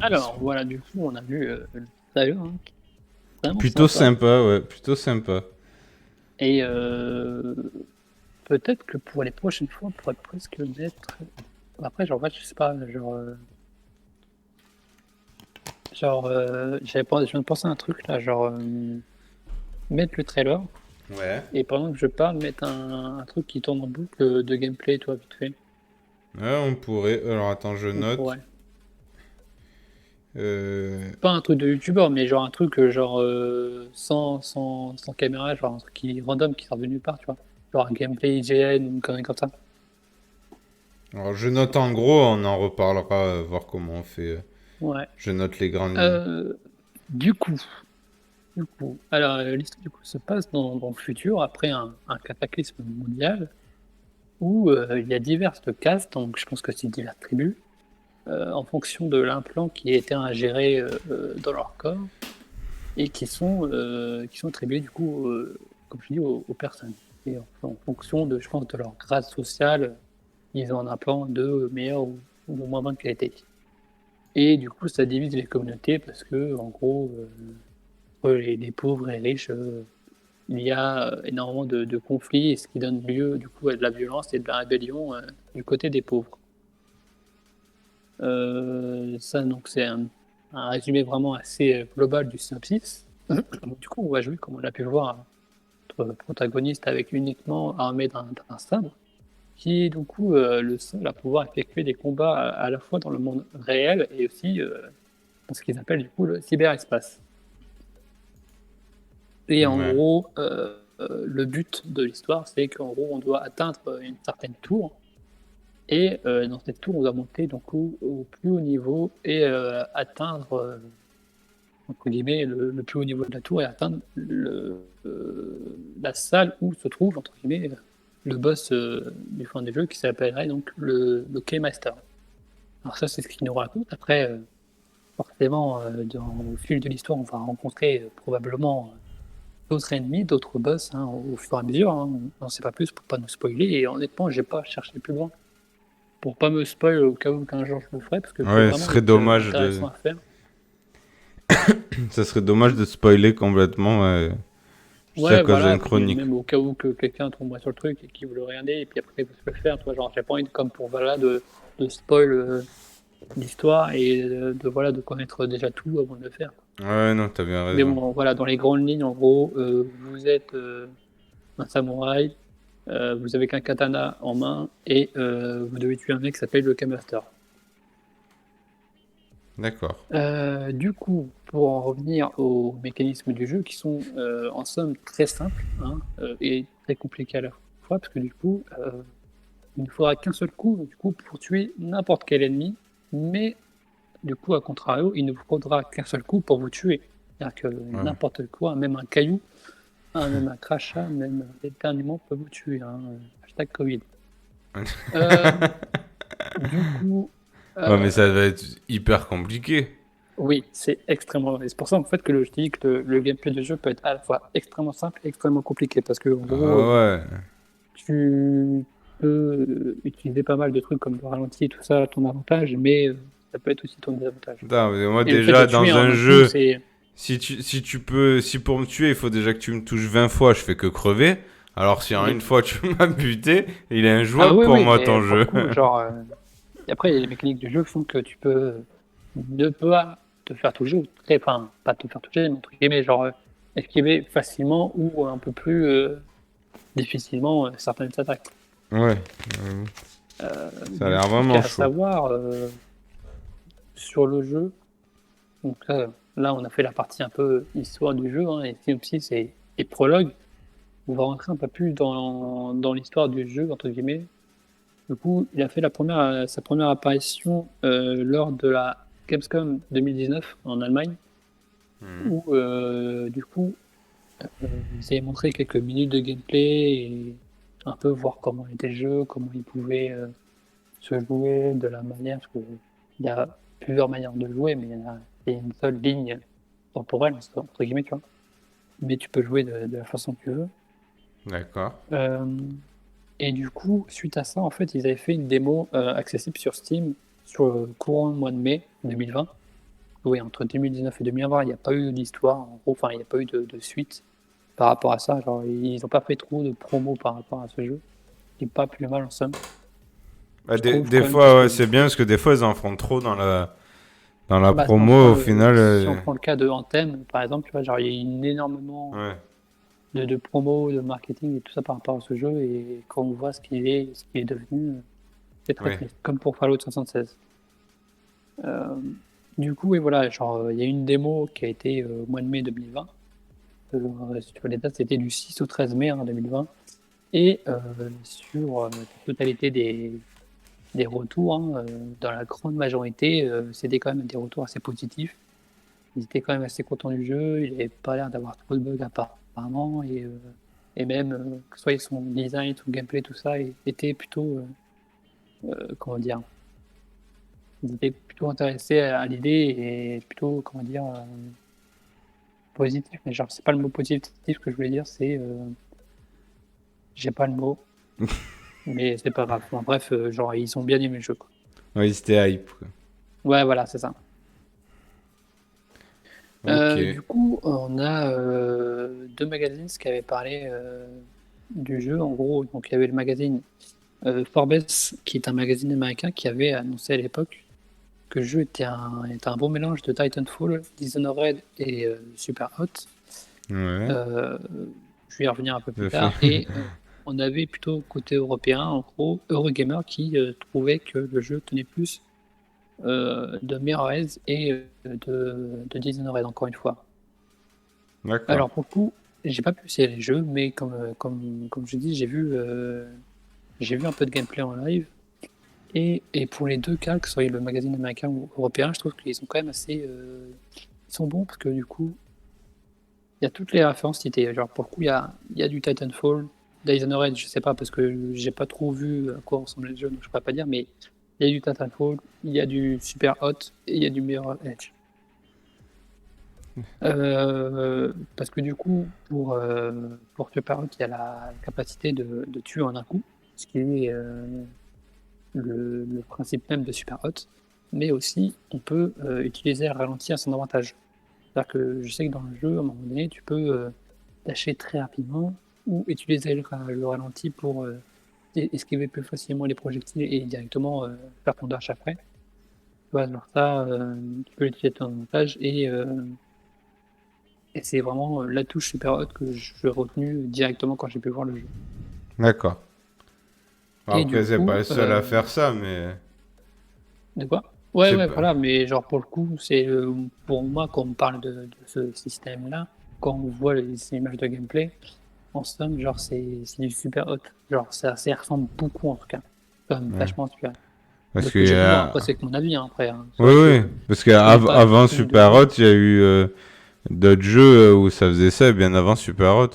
Alors voilà, du coup on a vu le trailer, hein, qui est vraiment Plutôt sympa. sympa, ouais. Plutôt sympa. Et peut-être que pour les prochaines fois, on pourrait presque mettre. Après, genre, en fait, je sais pas, je viens de penser à un truc là, mettre le trailer Ouais. et pendant que je parle, mettre un truc qui tourne en boucle de gameplay, toi, vite fait. Ouais, on pourrait. Alors attends, je On note. pourrait. Euh... Pas un truc de youtubeur, mais genre un truc sans caméra, genre un truc qui random qui sort de nulle part, tu vois. Genre un gameplay IGN ou une connerie comme ça. Alors je note en gros, on en reparlera, voir comment on fait. Ouais. Je note les grandes lignes. Euh, du coup, alors l'histoire du coup se passe dans le futur après un cataclysme mondial où il y a diverses castes, donc je pense que c'est diverses tribus, en fonction de l'implant qui a été ingéré dans leur corps et qui sont attribués du coup, comme je dis, aux personnes. Et en fonction de, je pense, de leur grade social, ils ont un implant de meilleure ou de moins bonne qualité. Et du coup, ça divise les communautés parce que, en gros, entre les pauvres et les riches, il y a énormément de conflits, et ce qui donne lieu du coup à de la violence et de la rébellion du côté des pauvres. Ça, donc, c'est un résumé vraiment assez global du synopsis. Du coup, on va jouer, comme on l'a pu voir, notre protagoniste avec uniquement armé d'un sabre, qui est du coup le seul à pouvoir effectuer des combats à la fois dans le monde réel et aussi dans ce qu'ils appellent du coup le cyberespace. Et en Ouais. gros, le but de l'histoire, c'est qu'en gros, on doit atteindre une certaine tour. Et dans cette tour, on doit monter donc au plus haut niveau et atteindre, entre guillemets, le plus haut niveau de la tour et atteindre la salle où se trouve, entre guillemets, le boss du fin du jeu qui s'appellerait donc le K-Master. Alors ça, c'est ce qu'il nous raconte. Après, forcément, au fil de l'histoire, on va rencontrer probablement d'autres ennemis, d'autres boss, hein, au fur et à mesure. Hein. On n'en sait pas plus pour pas nous spoiler. Et honnêtement, j'ai pas cherché plus loin pour pas me spoil au cas où qu'un jour je le ferai, parce que peut Ouais, ce vraiment serait être dommage intéressant à faire. Ça serait dommage de spoiler complètement, juste à Ouais, cause voilà, d'une puis chronique. même au cas où que quelqu'un tomberait sur le truc et qui veut le regarder, et puis après il veut se le faire, tu vois, genre j'ai pas envie de, comme pour Valhalla de spoil l'histoire et voilà, de connaître déjà tout avant de le faire. Ouais, non, t'as bien Mais raison. bon, voilà, dans les grandes lignes, en gros, vous êtes un samouraï, vous avez qu'un katana en main, et vous devez tuer un mec qui s'appelle le K-Master. D'accord. Du coup, pour en revenir aux mécanismes du jeu, qui sont en somme très simples hein, et très compliqués à la fois, parce que du coup, il ne faudra qu'un seul coup, du coup, pour tuer n'importe quel ennemi, mais du coup, à contrario, il ne vous faudra qu'un seul coup pour vous tuer. C'est-à-dire que n'importe quoi, même un caillou, même un crachat, même l'éternuement peut vous tuer. Hashtag Covid. Euh, du coup, Ouais, mais euh, ça va être hyper compliqué. oui, c'est extrêmement. Et c'est pour ça en fait que je dis que le gameplay du jeu peut être à la fois extrêmement simple et extrêmement compliqué. Parce que en gros, Ah ouais. tu peux utiliser pas mal de trucs comme le ralenti et tout ça à ton avantage, mais ça peut être aussi ton désavantage. Putain, mais moi Et le fait de déjà, tuer dans en un un coup, jeu, c'est. si pour me tuer, il faut déjà que tu me touches 20 fois, je fais que crever. Alors si en Oui. une fois tu m'as buté, il est Ah injouable oui, pour oui, moi mais ton pour le jeu. coup, genre. Et après, les mécaniques du jeu font que tu peux ne pas te faire toucher, ou très, enfin, pas te faire toucher, mais entre guillemets, genre esquiver facilement ou un peu plus difficilement certaines attaques. Ouais, ça a Du l'air coup, ce qu'il y vraiment a à chaud. savoir sur le jeu, donc là, on a fait la partie un peu histoire du jeu, et synopsis et prologue. On va rentrer un peu plus dans l'histoire du jeu, entre guillemets. Du coup, il a fait sa première apparition lors de la Gamescom 2019 en Allemagne, Mhm. où du coup, ils avaient montré quelques minutes de gameplay et un peu voir comment était le jeu, comment il pouvait se jouer de la manière, parce qu'il y a plusieurs manières de jouer, mais il y a une seule ligne temporelle, entre guillemets, tu vois. Mais tu peux jouer de la façon que tu veux. D'accord. Euh, Et du coup, suite à ça, en fait, ils avaient fait une démo accessible sur Steam sur le courant mois de mai 2020. Oui, entre 2019 et 2020, il n'y a pas eu d'histoire, en gros, enfin, il n'y a pas eu de suite par rapport à ça. Genre, ils n'ont pas fait trop de promo par rapport à ce jeu, qui est pas plus mal en somme, Bah, je trouve des quand même, parce fois, ouais, que c'est bien parce que des fois, ils en font trop dans la bah, si on prend promo. Au final, le cas de Anthem, par exemple, tu vois, genre, il y a eu énormément ouais. de promo, de marketing et tout ça par rapport à ce jeu, et quand on voit ce qu'il est devenu, c'est très Ouais. triste, comme pour Fallout 76. Euh, du coup, et voilà, genre, il y a une démo qui a été au mois de mai 2020. Sur les dates, c'était du 6 au 13 mai 2020. Et sur la totalité des retours, dans la grande majorité, c'était quand même des retours assez positifs. Ils étaient quand même assez contents du jeu. Il n'avait pas l'air d'avoir trop de bugs apparemment. Et même, que ce soit son design, son gameplay, tout ça, était plutôt, comment dire, ils étaient plutôt intéressés à l'idée et plutôt, comment dire, positif. Mais genre, c'est pas le mot positif que je voulais dire, c'est. J'ai pas le mot, mais c'est pas grave. Enfin, bref, genre, ils ont bien aimé le jeu, quoi. Oui, c'était hype, quoi. Ouais, voilà, c'est ça. Ok. Du coup, on a deux magazines qui avaient parlé du jeu. En gros, donc il y avait le magazine Forbes, qui est un magazine américain qui avait annoncé à l'époque que le jeu était un bon mélange de Titanfall, Dishonored et Super Hot. Ouais. Euh, je vais y revenir un peu Tout plus à fait. tard. Et on avait plutôt côté européen, en gros, Eurogamer qui trouvait que le jeu tenait plus de Mirror's et de Dishonored, encore une fois. D'accord. Alors pour le coup, j'ai pas pu essayer les jeux, mais comme je dis, j'ai vu un peu de gameplay en live. Et pour les deux cas, que ce soit le magazine américain ou européen, je trouve qu'ils sont quand même assez. Ils sont bons parce que du coup, il y a toutes les références citées. Genre pour le coup, il y a du Titanfall, Dishonored, je sais pas parce que j'ai pas trop vu à quoi ressemblait le jeu, donc je pourrais pas dire, mais il y a du Titanfall, il y a du Super Hot et il y a du Mirror Edge. Parce que du coup, pour Super Hot, il y a la capacité de tuer en un coup, ce qui est le principe même de Super Hot, mais aussi on peut utiliser le ralenti à son avantage. C'est-à-dire que je sais que dans le jeu, à un moment donné, tu peux dasher très rapidement ou utiliser le ralenti pour esquiver plus facilement les projectiles et directement faire ton dash après. Tu vois, genre ça, tu peux l'utiliser à ton avantage et c'est vraiment la touche Super Hot que j'ai retenue directement quand j'ai pu voir le jeu. D'accord. Bon, Et du après, c'est pas le coup, seul à faire ça, mais. de quoi? Ouais, C'est ouais, pas. voilà, mais genre pour le coup, c'est pour moi, quand on parle de ce système-là, quand on voit ces images de gameplay, en somme, genre c'est du super hot. Genre ça ressemble beaucoup en tout cas. Comme Ouais. vachement inspiré. Parce De ce que que j'ai pu voir, après c'est que mon avis, hein, après. Hein. C'est oui, vrai que oui, parce je connais pas qu'avant tout Super dessus. Hot, il y a eu d'autres jeux où ça faisait ça bien avant Super Hot.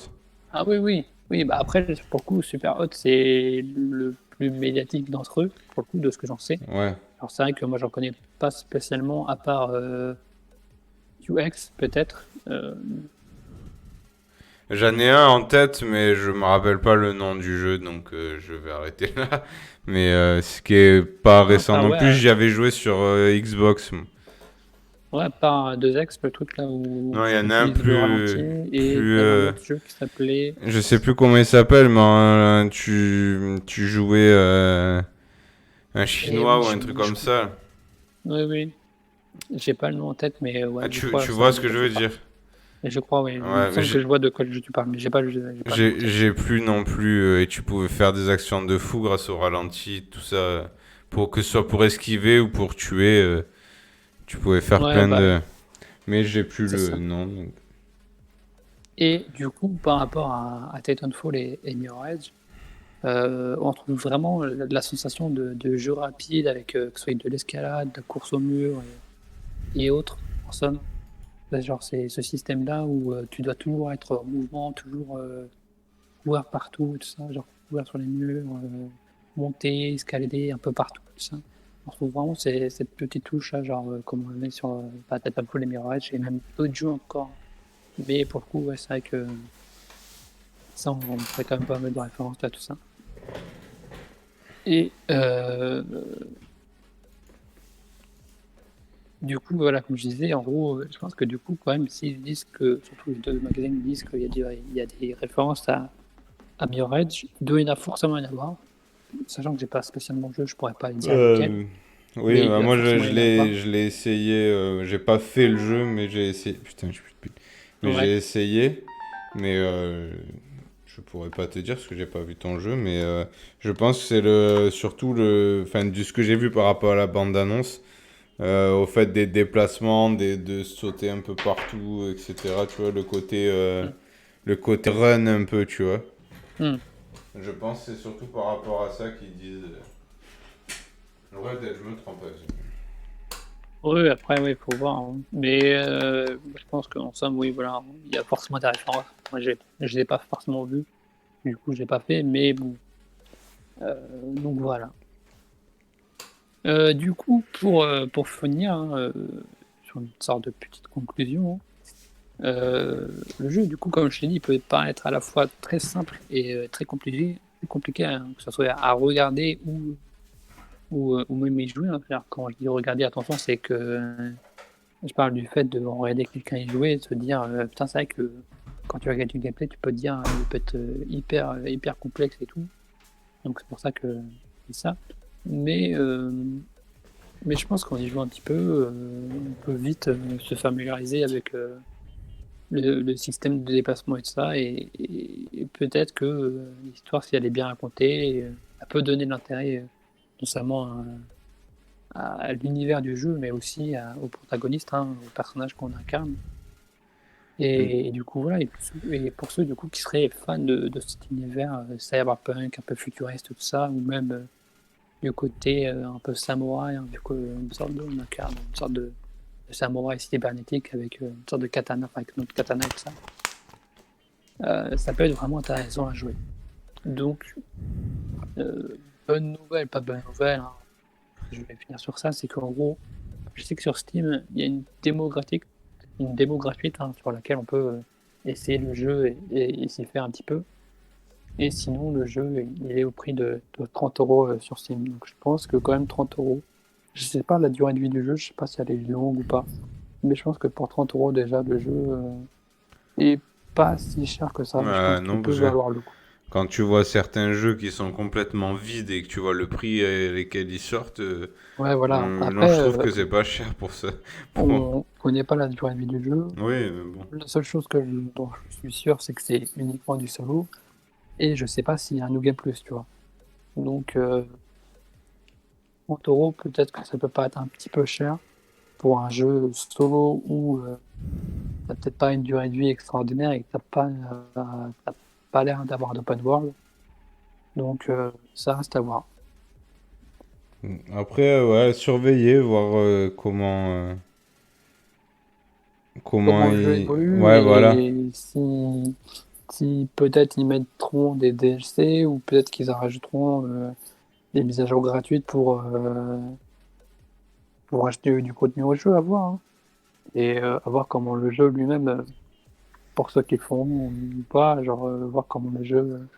Ah oui, oui. Oui, bah après, pour le coup, Super Hot, c'est le plus médiatique d'entre eux, pour le coup, de ce que j'en sais. Ouais. Alors c'est vrai que moi, j'en connais pas spécialement, à part UX, peut-être. J'en ai un en tête, mais je me rappelle pas le nom du jeu, donc je vais arrêter là. Mais ce qui est pas Non, récent pas, non ouais, plus, j'y avais joué sur Xbox. ouais, par 2X, le truc là où Non, il y tu en a un utilises le ralenti, et il plus, y avait un autre jeu qui s'appelait. je sais plus comment il s'appelle, mais tu jouais un Et chinois oui, ou un truc je comme crois. ça. Oui, oui. J'ai pas le nom en tête, mais Ah, ouais, je tu crois vois savoir ce de que quoi je tu veux parles. dire. Et je crois, oui. Il me Ouais, mais semble que je vois de quoi tu parles, mais j'ai pas le nom en tête. j'ai plus non plus, et tu pouvais faire des actions de fou grâce au ralenti, tout ça, pour que ce soit pour esquiver ou pour tuer, tu pouvais faire Ouais, plein bah, de. Mais j'ai plus c'est le ça. nom. Donc. Et du coup, par rapport à Titanfall et Mirror Edge, on trouve vraiment la sensation de jeu rapide avec que ce soit de l'escalade, de la course au mur et autres, en somme. Bah, genre, c'est ce système-là où tu dois toujours être en mouvement, toujours courir partout, tout ça, genre courir sur les murs, monter, escalader un peu partout, tout ça. On retrouve vraiment cette petite touche là, genre comme on le met sur Titanfall et Mirror Edge et même d'autres jeux encore. Mais pour le coup, ouais, c'est vrai que ça, on pourrait quand même pas mettre de référence là, tout ça. Et du coup, voilà, comme je disais, en gros, je pense que du coup, quand même, s'ils disent que, surtout les deux magazines disent qu'il y a des références à Mirror Edge, il doit y en a forcément y en avoir. Sachant que j'ai pas spécialement joué, je pourrais pas dire lequel, Euh, oui, mais il bah, doit moi forcément y en avoir. je l'ai essayé. J'ai pas fait le jeu, mais j'ai essayé. Putain, je plus de pile. Mais Ouais, j'ai essayé. Mais je pourrais pas te dire parce que j'ai pas vu ton jeu. Mais je pense que c'est surtout enfin, de ce que j'ai vu par rapport à la bande-annonce, au fait des déplacements, de sauter un peu partout, etc. Tu vois, mm, le côté run un peu, tu vois. mm. Je pense que c'est surtout par rapport à ça qu'ils disent. Ouais, peut-être je me trompe. Ouais, après, oui, il faut voir, hein. Mais je pense qu'en somme, oui, voilà, il y a forcément des références. Moi, je les ai pas forcément vues, du coup, je l'ai pas fait, mais bon. Donc voilà. Du coup, pour finir, hein, sur une sorte de petite conclusion, hein, le jeu, du coup, comme je t'ai dit, il peut paraître à la fois très simple et très compliqué, hein, que ce soit à regarder ou même y jouer, hein. C'est-à-dire, quand je dis regarder, attention, c'est que je parle du fait de regarder quelqu'un y jouer et de se dire, putain, c'est vrai que quand tu regardes du gameplay, tu peux te dire, il peut être hyper complexe et tout. Donc c'est pour ça que je dis ça. Mais, euh, mais je pense qu'en y jouant un petit peu, on peut vite se familiariser avec le système de déplacement et tout ça. Et peut-être que l'histoire, si elle est bien racontée, elle peut donner de l'intérêt, non seulement à l'univers du jeu, mais aussi au protagoniste, hein, au personnage qu'on incarne. Et du coup, voilà, et pour ceux du coup qui seraient fans de cet univers cyberpunk, un peu futuriste, tout ça, ou même du côté un peu samouraï, hein, vu on incarne une sorte de samouraï cybernétique avec une sorte de katana, enfin avec notre katana et tout ça, ça peut être vraiment intéressant à jouer. Donc, bonne nouvelle, pas bonne nouvelle, hein, je vais finir sur ça, c'est qu'en gros, je sais que sur Steam, il y a une démo gratuite, hein, sur laquelle on peut essayer le jeu et s'y faire un petit peu. Et sinon, le jeu, il est au prix de 30 € sur Steam. Donc je pense que quand même 30 €. Je sais pas la durée de vie du jeu, je sais pas si elle est longue ou pas. Mais je pense que pour 30 € déjà, le jeu est pas si cher que ça. Je pense qu'il Non, peut parce que valoir le coup. quand tu vois certains jeux qui sont complètement vides et que tu vois le prix à lesquels ils sortent, Ouais, voilà. non, Après, je trouve que c'est pas cher pour ça. Pour... on connaît pas la durée de vie du jeu. Oui, mais bon. La seule chose dont je suis sûr, c'est que c'est uniquement du solo. Et je sais pas s'il y a un New Game Plus, tu vois. Donc, 30 €, peut-être que ça peut paraître un petit peu cher pour un jeu solo où t'as peut-être pas une durée de vie extraordinaire et que t'as pas l'air d'avoir d'open world. Donc, ça reste à voir. Après, ouais, surveiller, voir comment comment le jeu il... évolue Ouais, voilà. et si peut-être ils mettront des DLC ou peut-être qu'ils en rajouteront des mises à jour gratuites pour acheter du contenu au jeu à voir, hein. Et à voir comment le jeu lui-même, pour ceux qui le font ou pas, genre voir comment le jeu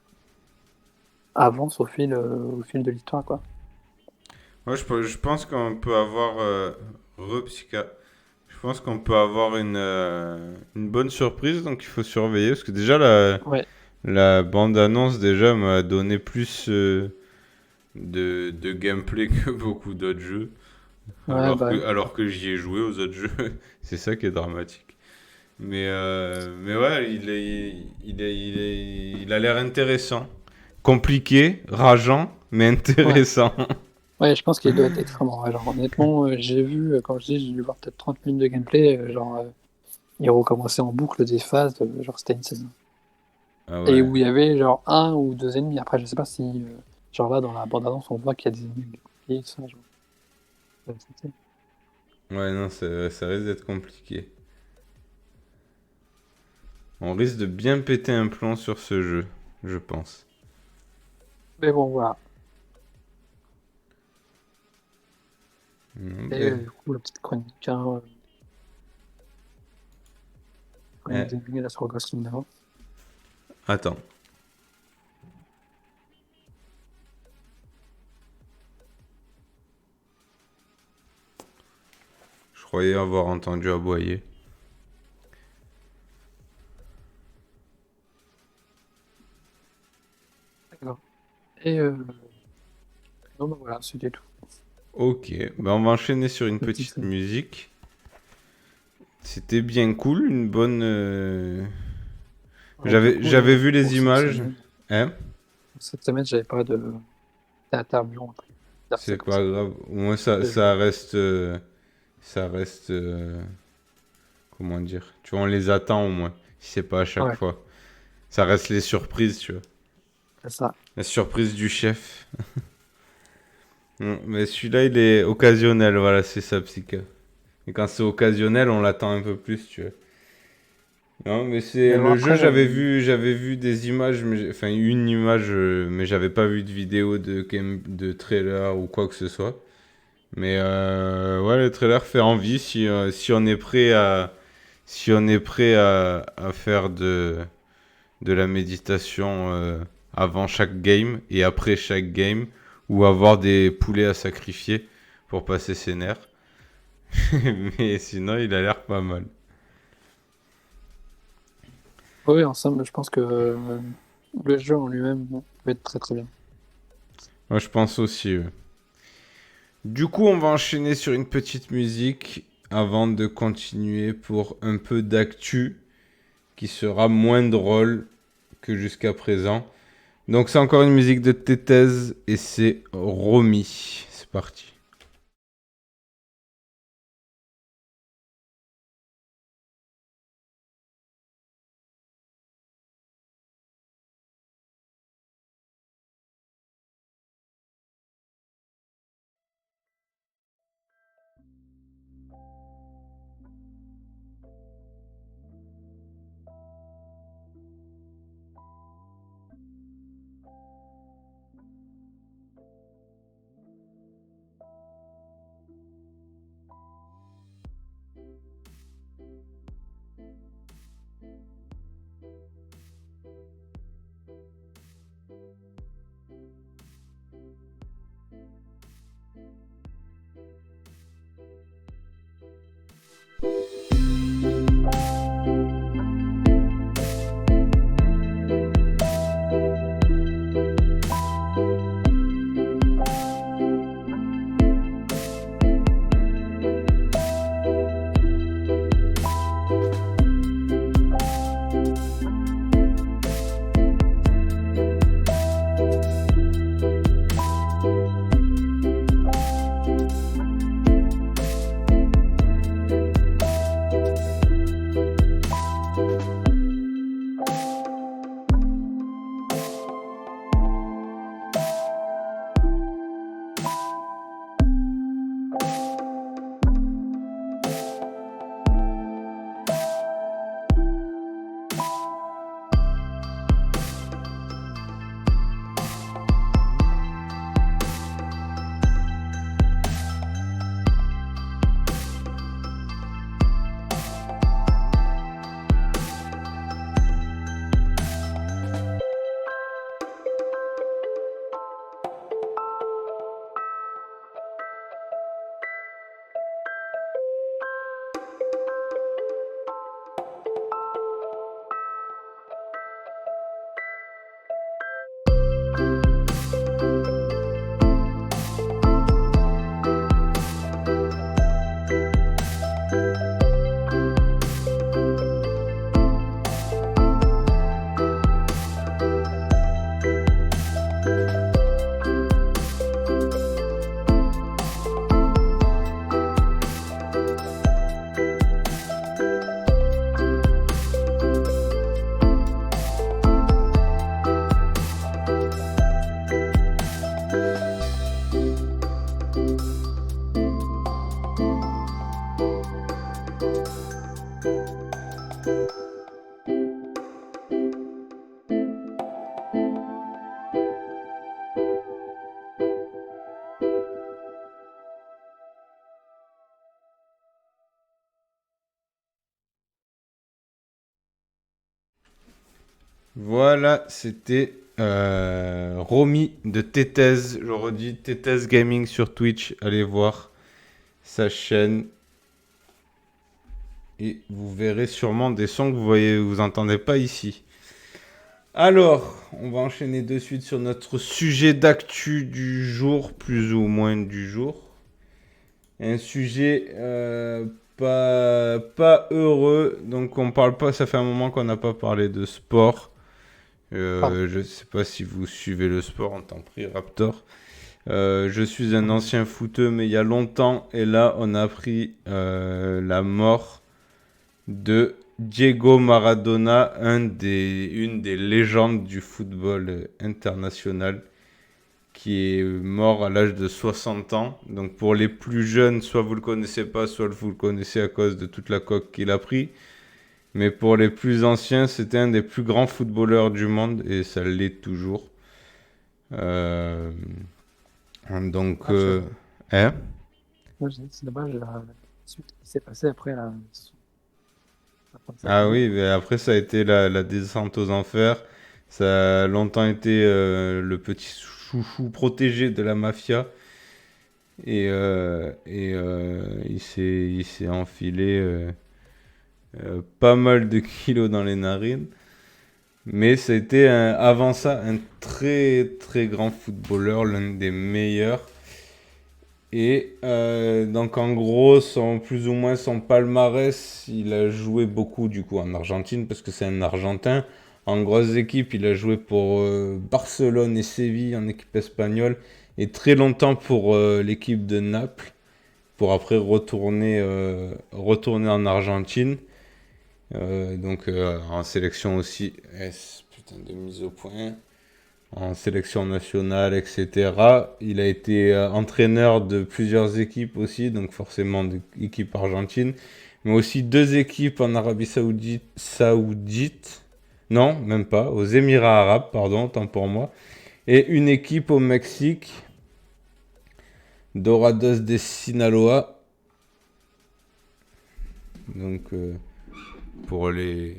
avance au fil de l'histoire, quoi. Moi, je pense qu'on peut avoir... Psycha. Je pense qu'on peut avoir une bonne surprise, donc il faut surveiller. Parce que déjà, Ouais, la bande-annonce, déjà, m'a donné plus de gameplay que beaucoup d'autres jeux. ouais, bah, Alors que j'y ai joué aux autres jeux. C'est ça qui est dramatique. Mais ouais, il a l'air intéressant. Compliqué, rageant, mais ouais. intéressant. Ouais, je pense qu'il doit être extrêmement vrai. Genre, honnêtement, j'ai vu, quand je dis, j'ai dû voir peut-être 30 minutes de gameplay, il recommençait en boucle des phases, genre, c'était une scène. Ah Et ouais. où il y avait, genre, un ou deux ennemis. Après, je sais pas si, genre là, dans la bande-annonce, on voit qu'il y a des ennemis et tout ça, genre. Ouais, Ouais, non, ça risque d'être compliqué. On risque de bien péter un plomb sur ce jeu, je pense. Mais bon, voilà. Non, Et ben, du coup, la petite chronique, hein, chronique eh, des là sur Ghost Recon. attends. Je croyais avoir entendu aboyer. D'accord. Et non, bah voilà, c'était tout. Ok, ben on va enchaîner sur une Une petite petite scène. musique. C'était bien cool, une bonne... Ouais, du coup, J'avais vu les pour images. Hein? cette semaine, j'avais pas d'interview en plus. C'est C'est comme ça. pas grave. Au moins Je vais. ça reste, comment dire. Tu vois, on les attend au moins. Si c'est pas à chaque Ouais, fois. Ça reste les surprises, tu vois. c'est ça. La surprise du chef. Mais celui-là, il est occasionnel, voilà, c'est ça, Psycha. Et quand c'est occasionnel, on l'attend un peu plus, tu vois. Non, mais Mais c'est bon, le jeu, après, j'avais vu des images, enfin une image, mais j'avais pas vu de vidéo de trailer ou quoi que ce soit. Mais ouais, le trailer fait envie si on est prêt à faire de la méditation avant chaque game et après chaque game, ou avoir des poulets à sacrifier pour passer ses nerfs. Mais sinon, il a l'air pas mal. oui, ensemble, je pense que le jeu en lui-même va être très très bien. Moi, je pense aussi. Du coup, on va enchaîner sur une petite musique avant de continuer pour un peu d'actu qui sera moins drôle que jusqu'à présent. Donc, c'est encore une musique de Tétez et c'est Romy. C'est parti. Voilà, c'était Romy de Tétez. Je redis Tétez Gaming sur Twitch. Allez voir sa chaîne. Et vous verrez sûrement des sons que vous entendez pas ici. Alors, on va enchaîner de suite sur notre sujet d'actu du jour, plus ou moins du jour. Un sujet pas heureux, donc on parle pas, ça fait un moment qu'on n'a pas parlé de sport. Je sais pas si vous suivez le sport, en t'en prie, Raptor. Je suis un ancien footeux, mais il y a longtemps, et là, on a appris la mort de Diego Maradona, une des légendes du football international, qui est mort à l'âge de 60 ans. Donc pour les plus jeunes, soit vous le connaissez pas, soit vous le connaissez à cause de toute la coque qu'il a pris. Mais pour les plus anciens, c'était un des plus grands footballeurs du monde et ça l'est toujours. Euh, donc, hein? C'est dommage la suite qui s'est passée après la fin de sa Ah carrière. oui, mais après ça a été la descente aux enfers. Ça a longtemps été le petit chouchou protégé de la mafia. Il s'est enfilé pas mal de kilos dans les narines. Mais ça a été avant ça un très très grand footballeur, l'un des meilleurs. Et donc en gros, plus ou moins son palmarès, il a joué beaucoup du coup en Argentine parce que c'est un Argentin. En grosses équipes, il a joué pour Barcelone et Séville en équipe espagnole et très longtemps pour l'équipe de Naples pour après retourner en Argentine. En sélection aussi, putain de mise au point, en sélection nationale, etc. Il a été entraîneur de plusieurs équipes aussi, donc forcément d'équipes argentines, mais aussi deux équipes en Arabie Saoudite, non, même pas, aux Émirats Arabes, pardon, tant pour moi, et une équipe au Mexique, Dorados de Sinaloa. Donc, pour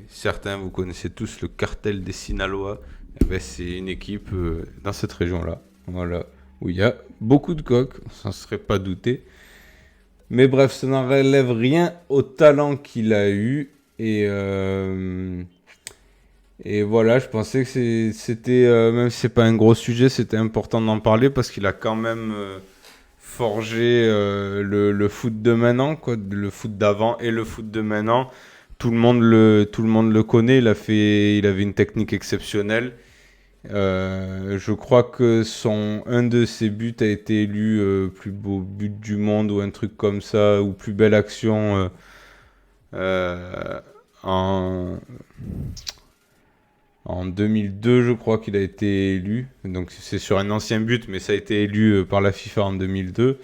certains, vous connaissez tous le cartel des Sinaloa. Eh ben, c'est une équipe dans cette région-là, voilà, où il y a beaucoup de coqs, on s'en serait pas douté. Mais bref, ça n'en relève rien au talent qu'il a eu. Et voilà, je pensais que c'était, même si c'est pas un gros sujet, c'était important d'en parler parce qu'il a quand même forgé le foot de maintenant, quoi, le foot d'avant et le foot de maintenant. Tout le monde le connaît. Il avait une technique exceptionnelle. Je crois que un de ses buts a été élu plus beau but du monde ou un truc comme ça, ou plus belle action euh, en, en 2002, je crois qu'il a été élu. Donc c'est sur un ancien but, mais ça a été élu par la FIFA en 2002.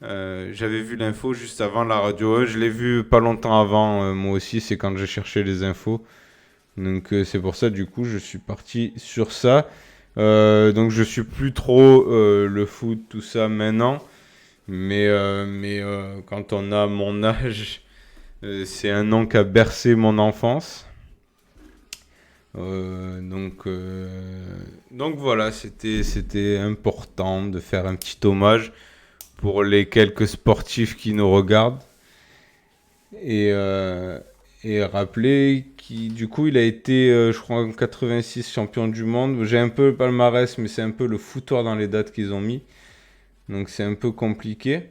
J'avais vu l'info juste avant la radio. Je l'ai vu pas longtemps avant, moi aussi, c'est quand j'ai cherché les infos. Donc c'est pour ça, du coup, je suis parti sur ça. Donc je suis plus trop le foot, tout ça maintenant. Mais quand on a mon âge, c'est un nom qui a bercé mon enfance. Donc voilà, c'était important de faire un petit hommage pour les quelques sportifs qui nous regardent. Et, euh, et rappeler qu'il, du coup, il a été, je crois, en 86 champion du monde. J'ai un peu le palmarès, mais c'est un peu le foutoir dans les dates qu'ils ont mis. Donc c'est un peu compliqué.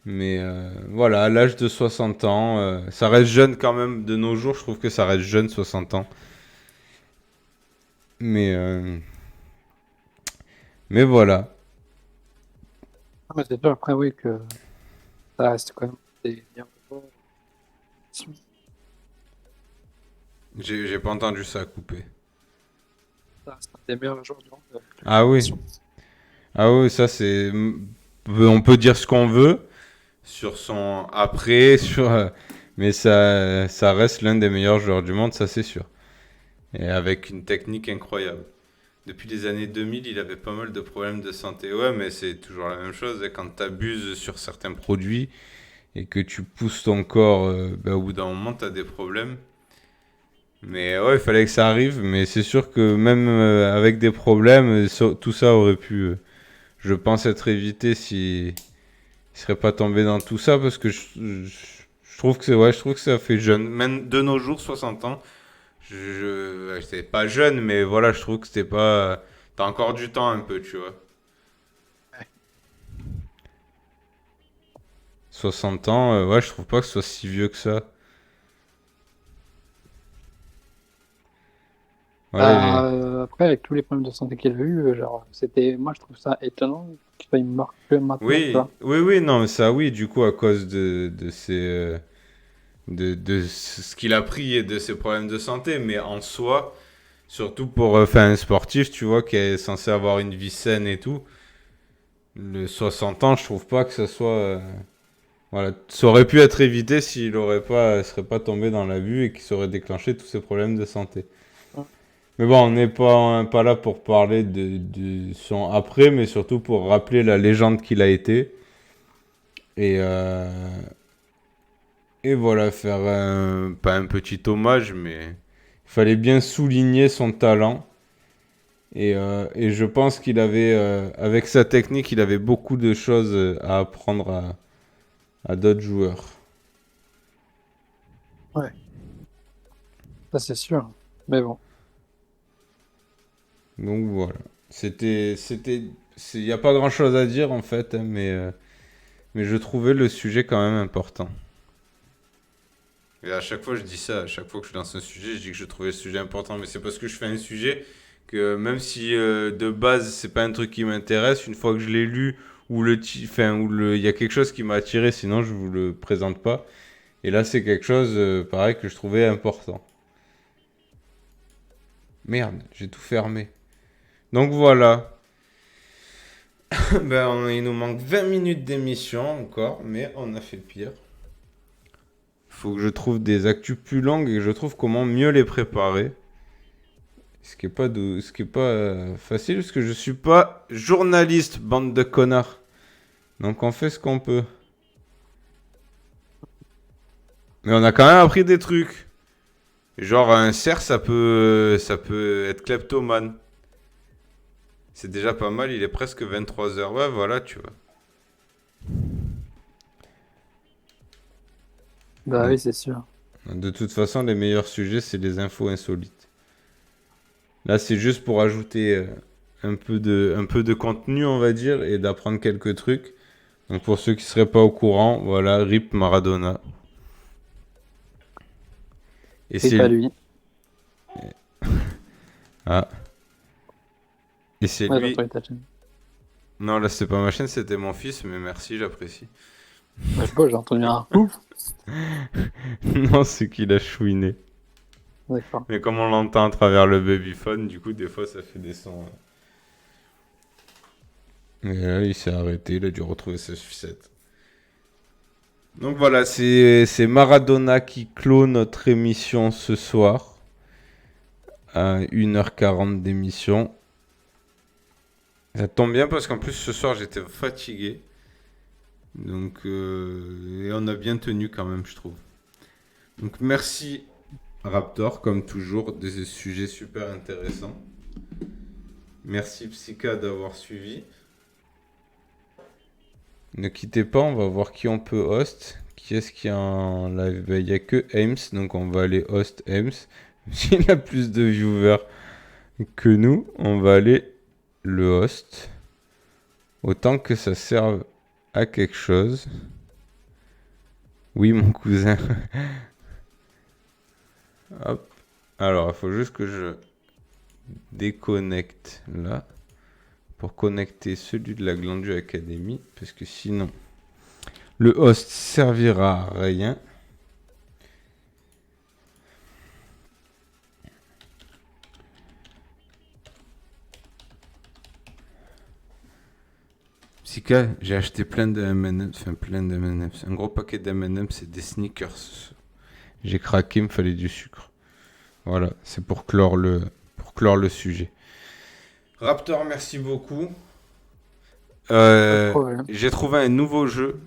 Mais voilà, à l'âge de 60 ans, ça reste jeune quand même de nos jours. Je trouve que ça reste jeune, 60 ans. Mais, euh, mais voilà. Ah, mais c'est sûr, après, oui, que ça reste quand même des bien. J'ai pas entendu ça couper. Ça reste un des meilleurs joueurs du monde. Ah oui. Ah oui, ça c'est. On peut dire ce qu'on veut sur son après, mais ça reste l'un des meilleurs joueurs du monde, ça c'est sûr. Et avec une technique incroyable. Depuis les années 2000, il avait pas mal de problèmes de santé. Ouais, mais c'est toujours la même chose. Quand tu abuses sur certains produits et que tu pousses ton corps, au bout d'un moment, tu as des problèmes. Mais ouais, il fallait que ça arrive. Mais c'est sûr que même avec des problèmes, tout ça aurait pu, je pense, être évité si il serait pas tombé dans tout ça. Parce que je trouve que je trouve que ça fait jeune. Même de nos jours, 60 ans. Ouais, j'étais pas jeune, mais voilà, je trouve que c'était pas. T'as encore du temps un peu, tu vois. 60 ans, ouais, je trouve pas que ce soit si vieux que ça. Voilà, Après, avec tous les problèmes de santé qu'il a eu, genre, moi je trouve ça étonnant qu'il soit mort que maintenant, tu oui, vois. oui, oui, non, mais ça, oui, du coup, à cause de ce qu'il a pris et de ses problèmes de santé, mais en soi, surtout pour faire un sportif, tu vois, qui est censé avoir une vie saine et tout, le 60 ans, je trouve pas que ça soit. Voilà, ça aurait pu être évité s'il aurait pas, serait pas tombé dans l'abus et qu'il serait déclenché tous ces problèmes de santé. Mais bon, on n'est pas là pour parler de son après, mais surtout pour rappeler la légende qu'il a été. Et, et voilà, faire pas un petit hommage, mais il fallait bien souligner son talent. Et je pense qu'il avait, avec sa technique, il avait beaucoup de choses à apprendre à d'autres joueurs. Ouais, ça c'est sûr. Mais bon, Donc voilà. Il n'y a pas grand-chose à dire en fait, hein, mais je trouvais le sujet quand même important. Et à chaque fois, je dis ça, à chaque fois que je lance un sujet, je dis que je trouvais le sujet important, mais c'est parce que je fais un sujet que même si de base c'est pas un truc qui m'intéresse, une fois que je l'ai lu ou il y a quelque chose qui m'a attiré, sinon je vous le présente pas. Et là, c'est quelque chose pareil que je trouvais important. Merde, j'ai tout fermé. Donc voilà. Il nous manque 20 minutes d'émission encore, mais on a fait pire. Faut que je trouve des actus plus longues et que je trouve comment mieux les préparer. Ce qui est pas facile parce que je suis pas journaliste, bande de connards. Donc on fait ce qu'on peut. Mais on a quand même appris des trucs. Genre un cerf, ça peut être kleptomane. C'est déjà pas mal, il est presque 23 heures. Ouais, voilà, tu vois. bah Donc, oui, c'est sûr. de toute façon, les meilleurs sujets, c'est les infos insolites. Là, c'est juste pour ajouter un peu de contenu, on va dire, et d'apprendre quelques trucs. Donc, pour ceux qui seraient pas au courant, voilà, RIP Maradona. Et Et pas c'est lui. ah, et c'est Ouais, lui. j'entends ta chaîne. Non, là, c'était pas ma chaîne, c'était mon fils, mais merci, j'apprécie. Ouais, je sais pas, j'ai entendu un ouf. Non, c'est qu'il a chouiné. D'accord. Mais comme on l'entend à travers le babyphone, du coup, des fois, ça fait des sons. Et là, il s'est arrêté, il a dû retrouver sa sucette. Donc voilà, c'est Maradona qui clôt notre émission ce soir. À 1h40 d'émission. Ça tombe bien parce qu'en plus, ce soir, j'étais fatigué. Donc, et on a bien tenu quand même, je trouve. Donc merci Raptor, comme toujours, des sujets super intéressants. Merci Psyka d'avoir suivi. Ne quittez pas, on va voir qui on peut host. Qui est-ce qui est en live? Il n'y a que Ames, donc on va aller host Ames. S'il a plus de viewers que nous, on va aller le host. Autant que ça serve à quelque chose. Oui, mon cousin. Hop. Alors, il faut juste que je déconnecte là pour connecter celui de la Glandu Academy parce que sinon le host servira à rien. Psyka, j'ai acheté plein de M&M's, enfin plein de M&M's, un gros paquet de M&M's, c'est des sneakers. J'ai craqué, il me fallait du sucre. Voilà, c'est pour clore le sujet. Raptor, merci beaucoup. Pas de problème. J'ai trouvé un nouveau jeu.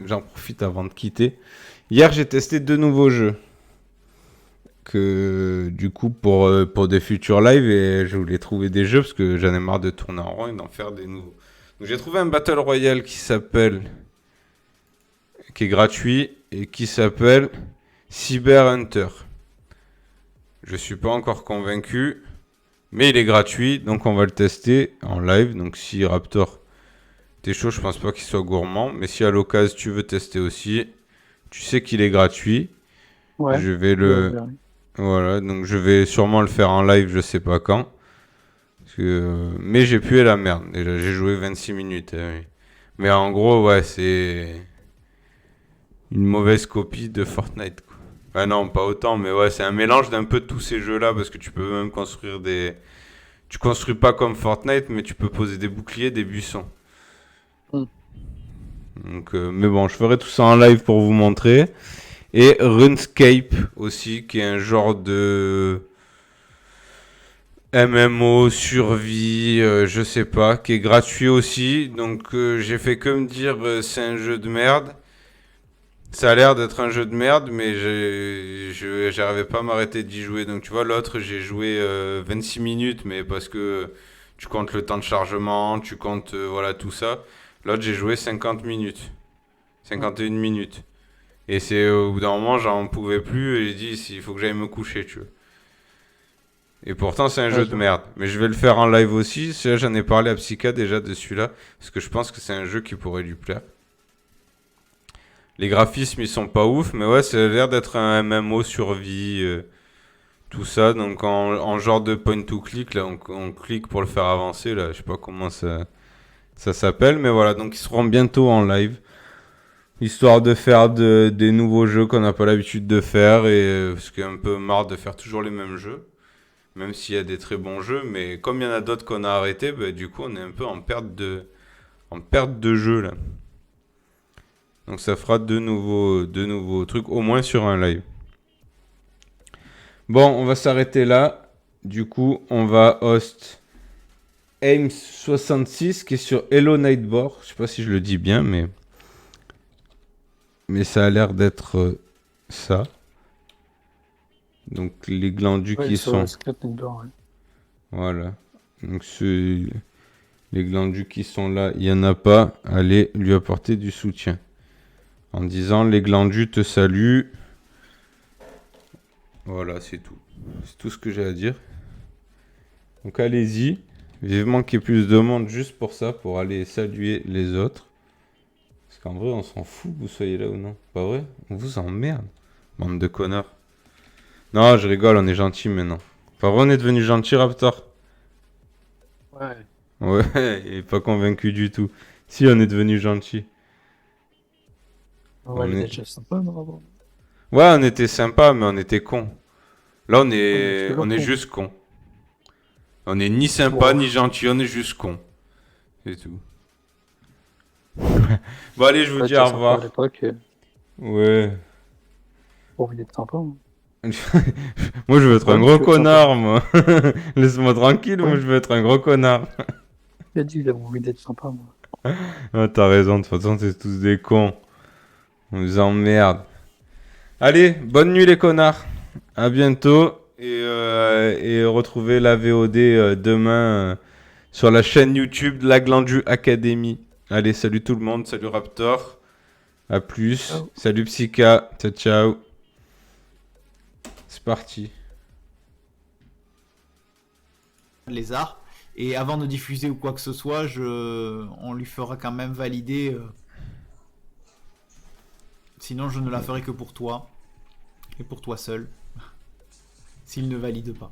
J'en profite avant de quitter. Hier, j'ai testé deux nouveaux jeux. que du coup pour des futurs lives et je voulais trouver des jeux parce que j'en ai marre de tourner en rond et d'en faire des nouveaux. Donc j'ai trouvé un Battle Royale qui est gratuit et qui s'appelle Cyber Hunter. Je suis pas encore convaincu, mais il est gratuit, donc on va le tester en live. Donc si Raptor, t'es chaud, je pense pas qu'il soit gourmand, mais si à l'occasion tu veux tester aussi, tu sais qu'il est gratuit. Ouais. Je vais le... Ouais. Voilà, donc je vais sûrement le faire en live, je sais pas quand. Parce que, mais j'ai pué la merde. Déjà, j'ai joué 26 minutes. Oui. Mais en gros, ouais, c'est une mauvaise copie de Fortnite, quoi. Enfin, non, pas autant, mais ouais, c'est un mélange d'un peu de tous ces jeux-là, parce que tu peux même construire des... Tu construis pas comme Fortnite, mais tu peux poser des boucliers, des buissons. Hmm. Donc, mais bon, je ferai tout ça en live pour vous montrer. Et RuneScape aussi, qui est un genre de MMO, survie, je sais pas, qui est gratuit aussi. Donc j'ai fait que me dire c'est un jeu de merde. Ça a l'air d'être un jeu de merde, mais j'arrivais pas à m'arrêter d'y jouer. Donc tu vois, l'autre, j'ai joué 26 minutes, mais parce que tu comptes le temps de chargement, tu comptes voilà tout ça. L'autre, j'ai joué 50 minutes. 51 minutes. Et c'est au bout d'un moment, j'en pouvais plus et j'ai dit, il faut que j'aille me coucher, tu vois. Et pourtant, c'est un jeu de merde. Mais je vais le faire en live aussi. Celui-là, j'en ai parlé à Psyka déjà de celui-là. Parce que je pense que c'est un jeu qui pourrait lui plaire. Les graphismes, ils sont pas ouf. Mais ouais, ça a l'air d'être un MMO survie. Tout ça. Donc, en genre de point to click, là, on clique pour le faire avancer. Là, je sais pas comment ça s'appelle. Mais voilà, donc ils seront bientôt en live. Histoire de faire des nouveaux jeux qu'on n'a pas l'habitude de faire. Et parce qu'il y a un peu marre de faire toujours les mêmes jeux. Même s'il y a des très bons jeux, mais comme il y en a d'autres qu'on a arrêtés, bah, du coup on est un peu en perte de jeu là. Donc ça fera de nouveaux trucs, au moins sur un live. Bon, on va s'arrêter là. Du coup, on va host Ames66 qui est sur Hello Nightboard. Je sais pas si je le dis bien, mais ça a l'air d'être ça. Donc les glandus Ouais, qui sur sont... Skype Netboard, ouais. Voilà. Donc les glandus qui sont là, il n'y en a pas. Allez lui apporter du soutien. En disant les glandus te saluent. Voilà, c'est tout. C'est tout ce que j'ai à dire. Donc allez-y. Vivement qu'il y ait plus de monde juste pour ça, pour aller saluer les autres. Parce qu'en vrai, on s'en fout que vous soyez là ou non. Pas vrai? On vous emmerde. Bande de connards. Non, je rigole, on est gentil maintenant. Pas vrai, on est devenu gentil, Raptor? Ouais. Ouais, il est pas convaincu du tout. Si, on est devenu gentil. Ouais, On il est est... déjà sympa, non, avant. Ouais, on était sympa, mais on était con. Là, Ouais, c'est on toujours est con. juste con. On est ni sympa, Wow. ni gentil, on est juste con. C'est tout. Bon, allez, je vous Ouais, dis t'es au sympa à revoir. l'époque. Ouais. Pour envie d'être sympa. Hein. Moi, je veux être un Ouais, gros tu veux être sympa. connard, moi. Laisse-moi tranquille, moi, Ouais, je veux être un gros connard. il a dit, il a envie d'être sympa, moi. Ah, t'as raison, de toute façon, c'est tous des cons. On nous emmerde. Allez, bonne nuit, les connards. À bientôt. Et retrouvez la VOD demain sur la chaîne YouTube de la Glandu Academy. Allez, salut tout le monde. Salut Raptor. À plus. Ciao. Salut Psyka. Ciao, ciao. C'est parti. Lézard. Et avant de diffuser ou quoi que ce soit, on lui fera quand même valider. Sinon, je ne la ferai que pour toi. Et pour toi seul. S'il ne valide pas.